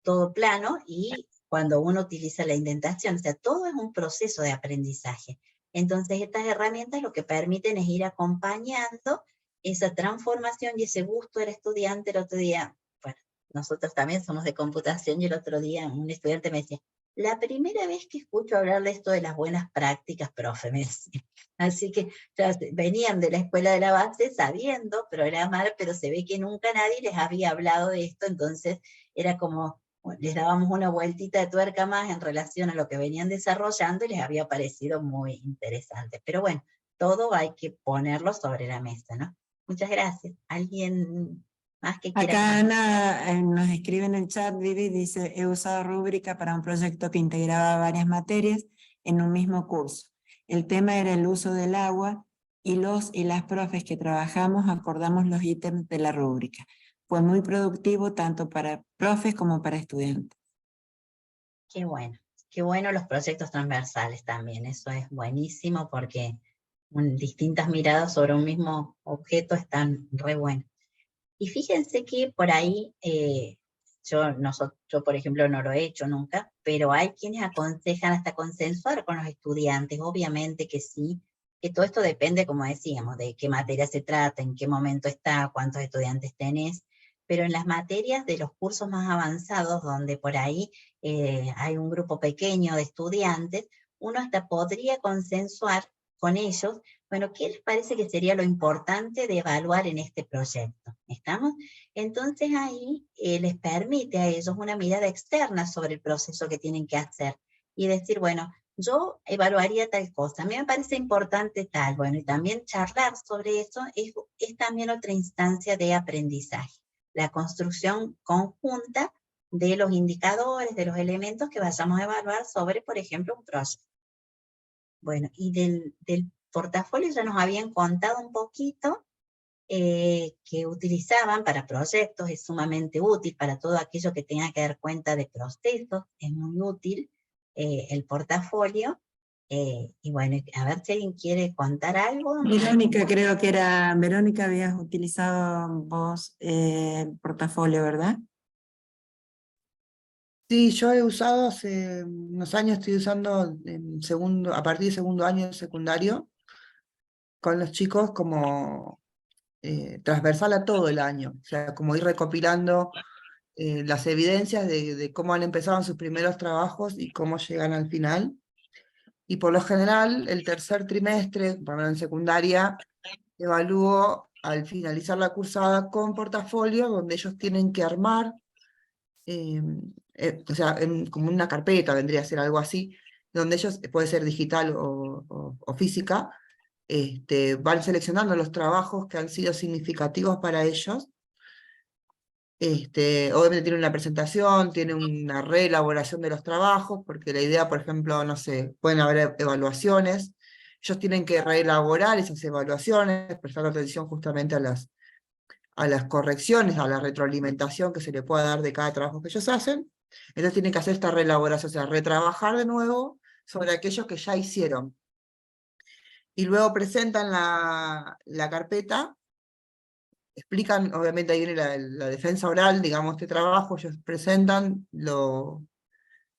todo plano, y cuando uno utiliza la indentación, o sea, todo es un proceso de aprendizaje. Entonces estas herramientas lo que permiten es ir acompañando esa transformación y ese gusto del estudiante. El otro día, bueno, nosotros también somos de computación, y el otro día un estudiante me decía, la primera vez que escucho hablar de esto de las buenas prácticas, profe, me decía. Así que ya venían de la escuela de la base sabiendo programar, pero se ve que nunca nadie les había hablado de esto, entonces era como, bueno, les dábamos una vueltita de tuerca más en relación a lo que venían desarrollando y les había parecido muy interesante. Pero bueno, todo hay que ponerlo sobre la mesa, ¿no? Muchas gracias. ¿Alguien más que quiera? Acá Ana nos escribe en el chat, Vivi, dice, he usado rúbrica para un proyecto que integraba varias materias en un mismo curso. El tema era el uso del agua y los y las profes que trabajamos acordamos los ítems de la rúbrica. Fue muy productivo tanto para profes como para estudiantes. Qué bueno los proyectos transversales también, eso es buenísimo porque distintas miradas sobre un mismo objeto están re buenas. Y fíjense que por ahí, yo por ejemplo no lo he hecho nunca, pero hay quienes aconsejan hasta consensuar con los estudiantes, obviamente que sí, que todo esto depende, como decíamos, de qué materia se trata, en qué momento está, cuántos estudiantes tenés, pero en las materias de los cursos más avanzados, donde por ahí hay un grupo pequeño de estudiantes, uno hasta podría consensuar con ellos, bueno, ¿qué les parece que sería lo importante de evaluar en este proyecto? ¿Estamos? Entonces ahí les permite a ellos una mirada externa sobre el proceso que tienen que hacer y decir, bueno, yo evaluaría tal cosa, a mí me parece importante tal, bueno, y también charlar sobre eso es también otra instancia de aprendizaje, la construcción conjunta de los indicadores, de los elementos que vayamos a evaluar sobre, por ejemplo, un proyecto. Bueno, y del portafolio ya nos habían contado un poquito que utilizaban para proyectos, es sumamente útil para todo aquello que tenga que dar cuenta de procesos, es muy útil el portafolio. Y bueno, a ver si alguien quiere contar algo. Verónica, creo que era, Verónica, habías utilizado vos el portafolio, ¿verdad? Sí, yo he usado hace unos años, estoy usando a partir del segundo año de secundario, con los chicos como transversal a todo el año, o sea, como ir recopilando las evidencias de cómo han empezado en sus primeros trabajos y cómo llegan al final. Y por lo general, el tercer trimestre, por lo menos en secundaria, evalúo al finalizar la cursada con portafolio, donde ellos tienen que armar, o sea, como una carpeta, vendría a ser algo así, donde ellos, puede ser digital o física, van seleccionando los trabajos que han sido significativos para ellos. Obviamente tiene una presentación, tiene una reelaboración de los trabajos, porque la idea, por ejemplo, no sé, pueden haber evaluaciones, ellos tienen que reelaborar esas evaluaciones, prestar atención justamente a las correcciones, a la retroalimentación que se le pueda dar de cada trabajo que ellos hacen. Entonces tienen que hacer esta reelaboración, o sea, retrabajar de nuevo sobre aquellos que ya hicieron. Y luego presentan la carpeta, explican, obviamente ahí viene la defensa oral, digamos, este trabajo, ellos presentan, lo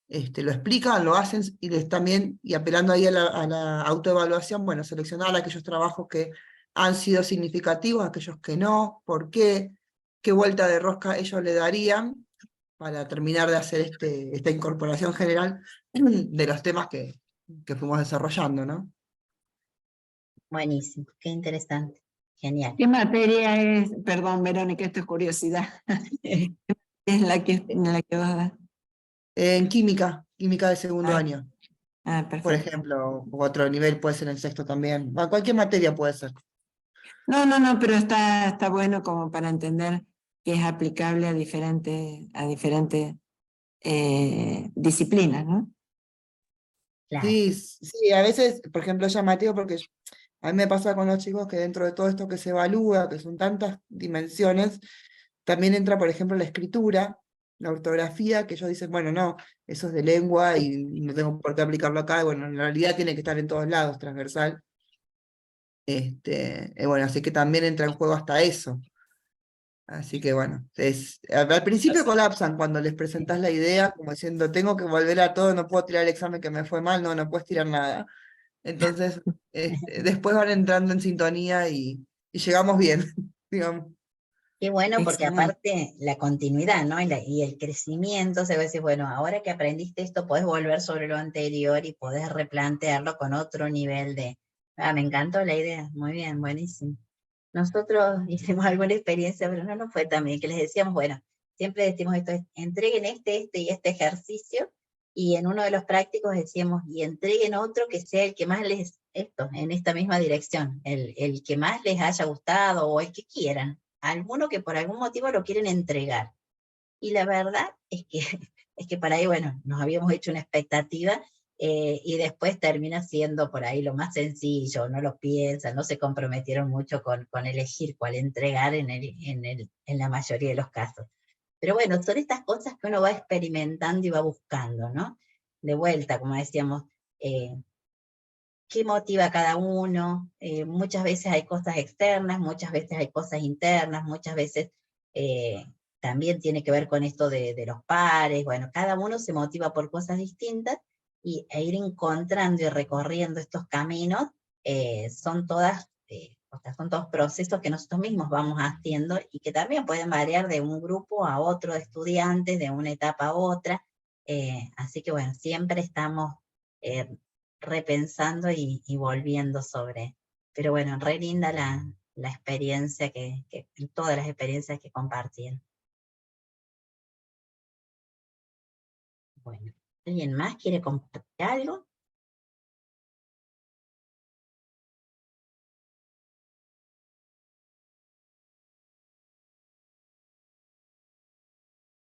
explican, lo hacen, y también, y apelando ahí a la autoevaluación, bueno, seleccionar aquellos trabajos que han sido significativos, aquellos que no, por qué vuelta de rosca ellos le darían para terminar de hacer esta incorporación general de los temas que fuimos desarrollando, ¿no? Buenísimo, qué interesante, genial. ¿Qué materia es? Perdón, Verónica, esto es curiosidad. Es la que vas a dar. En química de segundo año, por Perfecto. ejemplo, u otro nivel puede ser en sexto también, cualquier materia puede ser. No, pero está bueno como para entender que es aplicable a diferentes disciplinas, ¿no? Claro. Sí, a veces, por ejemplo, es llamativo porque A mí me pasa con los chicos que dentro de todo esto que se evalúa, que son tantas dimensiones, también entra, por ejemplo, la escritura, la ortografía, que ellos dicen, bueno, no, eso es de lengua y no tengo por qué aplicarlo acá, y bueno, en realidad tiene que estar en todos lados, transversal. Bueno, así que también entra en juego hasta eso. Así que bueno, al principio colapsan cuando les presentás la idea, como diciendo, tengo que volver a todo, no puedo tirar el examen que me fue mal, no, no puedes tirar nada. Entonces, después van entrando en sintonía y llegamos bien, digamos. Qué bueno, porque Excelente. aparte la continuidad, ¿no? Y el crecimiento, se va a decir, bueno, ahora que aprendiste esto, podés volver sobre lo anterior y podés replantearlo con otro nivel de... Ah, me encantó la idea, muy bien, buenísimo. Nosotros hicimos alguna experiencia, pero no nos fue tan bien, que les decíamos, bueno, siempre decimos esto, entreguen este y este ejercicio, y en uno de los prácticos decíamos, y entreguen otro que sea el que más les, en esta misma dirección, el que más les haya gustado, o el que quieran, alguno que por algún motivo lo quieren entregar. Y la verdad es que, es que para ahí, bueno, nos habíamos hecho una expectativa, y después termina siendo por ahí lo más sencillo, no lo piensan, no se comprometieron mucho con elegir cuál entregar en la mayoría de los casos. Pero bueno, son estas cosas que uno va experimentando y va buscando, ¿no? De vuelta, como decíamos, qué motiva a cada uno. Muchas veces hay cosas externas, muchas veces hay cosas internas, muchas veces también tiene que ver con esto de los pares. Bueno, cada uno se motiva por cosas distintas, e ir encontrando y recorriendo estos caminos son son todos procesos que nosotros mismos vamos haciendo y que también pueden variar de un grupo a otro de estudiantes, de una etapa a otra. Así que bueno, siempre estamos repensando y volviendo sobre. Pero bueno, re linda la experiencia todas las experiencias que compartieron. Bueno, ¿alguien más quiere compartir algo?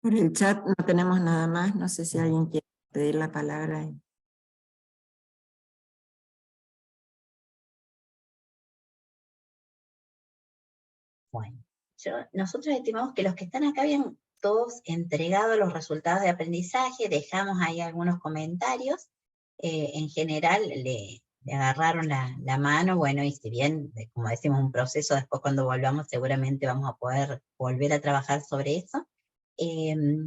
Por el chat no tenemos nada más, no sé si alguien quiere pedir la palabra. Bueno, nosotros estimamos que los que están acá habían todos entregado los resultados de aprendizaje, dejamos ahí algunos comentarios, en general le agarraron la mano, bueno, y si bien, como decimos, un proceso, después cuando volvamos seguramente vamos a poder volver a trabajar sobre eso. Si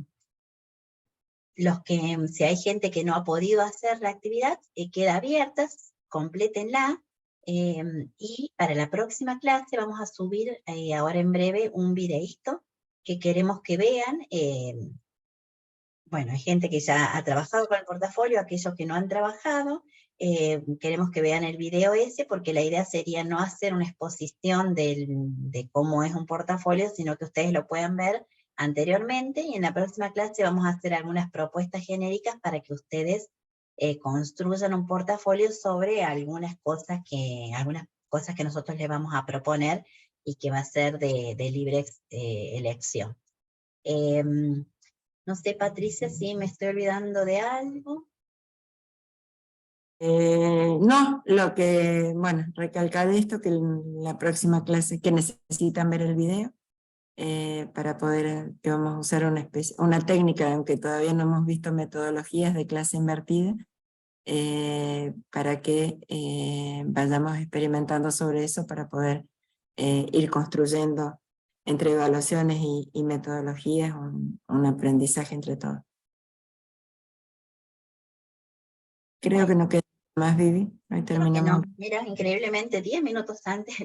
hay gente que no ha podido hacer la actividad, queda abierta, complétenla, y para la próxima clase vamos a subir ahora en breve un videíto que queremos que vean. Bueno, hay gente que ya ha trabajado con el portafolio, aquellos que no han trabajado, queremos que vean el video ese, porque la idea sería no hacer una exposición de cómo es un portafolio, sino que ustedes lo puedan ver anteriormente, y en la próxima clase vamos a hacer algunas propuestas genéricas para que ustedes construyan un portafolio sobre algunas cosas que nosotros les vamos a proponer y que va a ser de libre elección. No sé, Patricia, si me estoy olvidando de algo. No, bueno, recalcar esto, que en la próxima clase que necesitan ver el video, para poder, que vamos a usar una técnica, aunque todavía no hemos visto metodologías de clase invertida, para que vayamos experimentando sobre eso para poder ir construyendo entre evaluaciones y metodologías un aprendizaje entre todos. Creo que no queda más, Vivi. Hoy terminamos. No. Mira, increíblemente 10 minutos antes,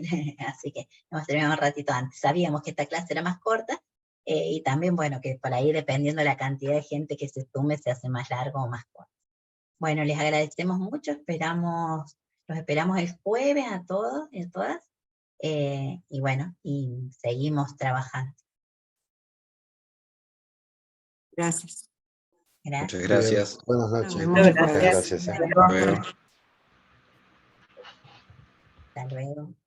así que hemos terminado un ratito antes. Sabíamos que esta clase era más corta, y también, bueno, que por ahí, dependiendo de la cantidad de gente que se sume, se hace más largo o más corto. Bueno, les agradecemos mucho, los esperamos el jueves a todos y a todas, y bueno, y seguimos trabajando. Gracias. Gracias. Muchas gracias. Buenas noches. Nos vemos. Muchas gracias. Hasta luego. Hasta luego.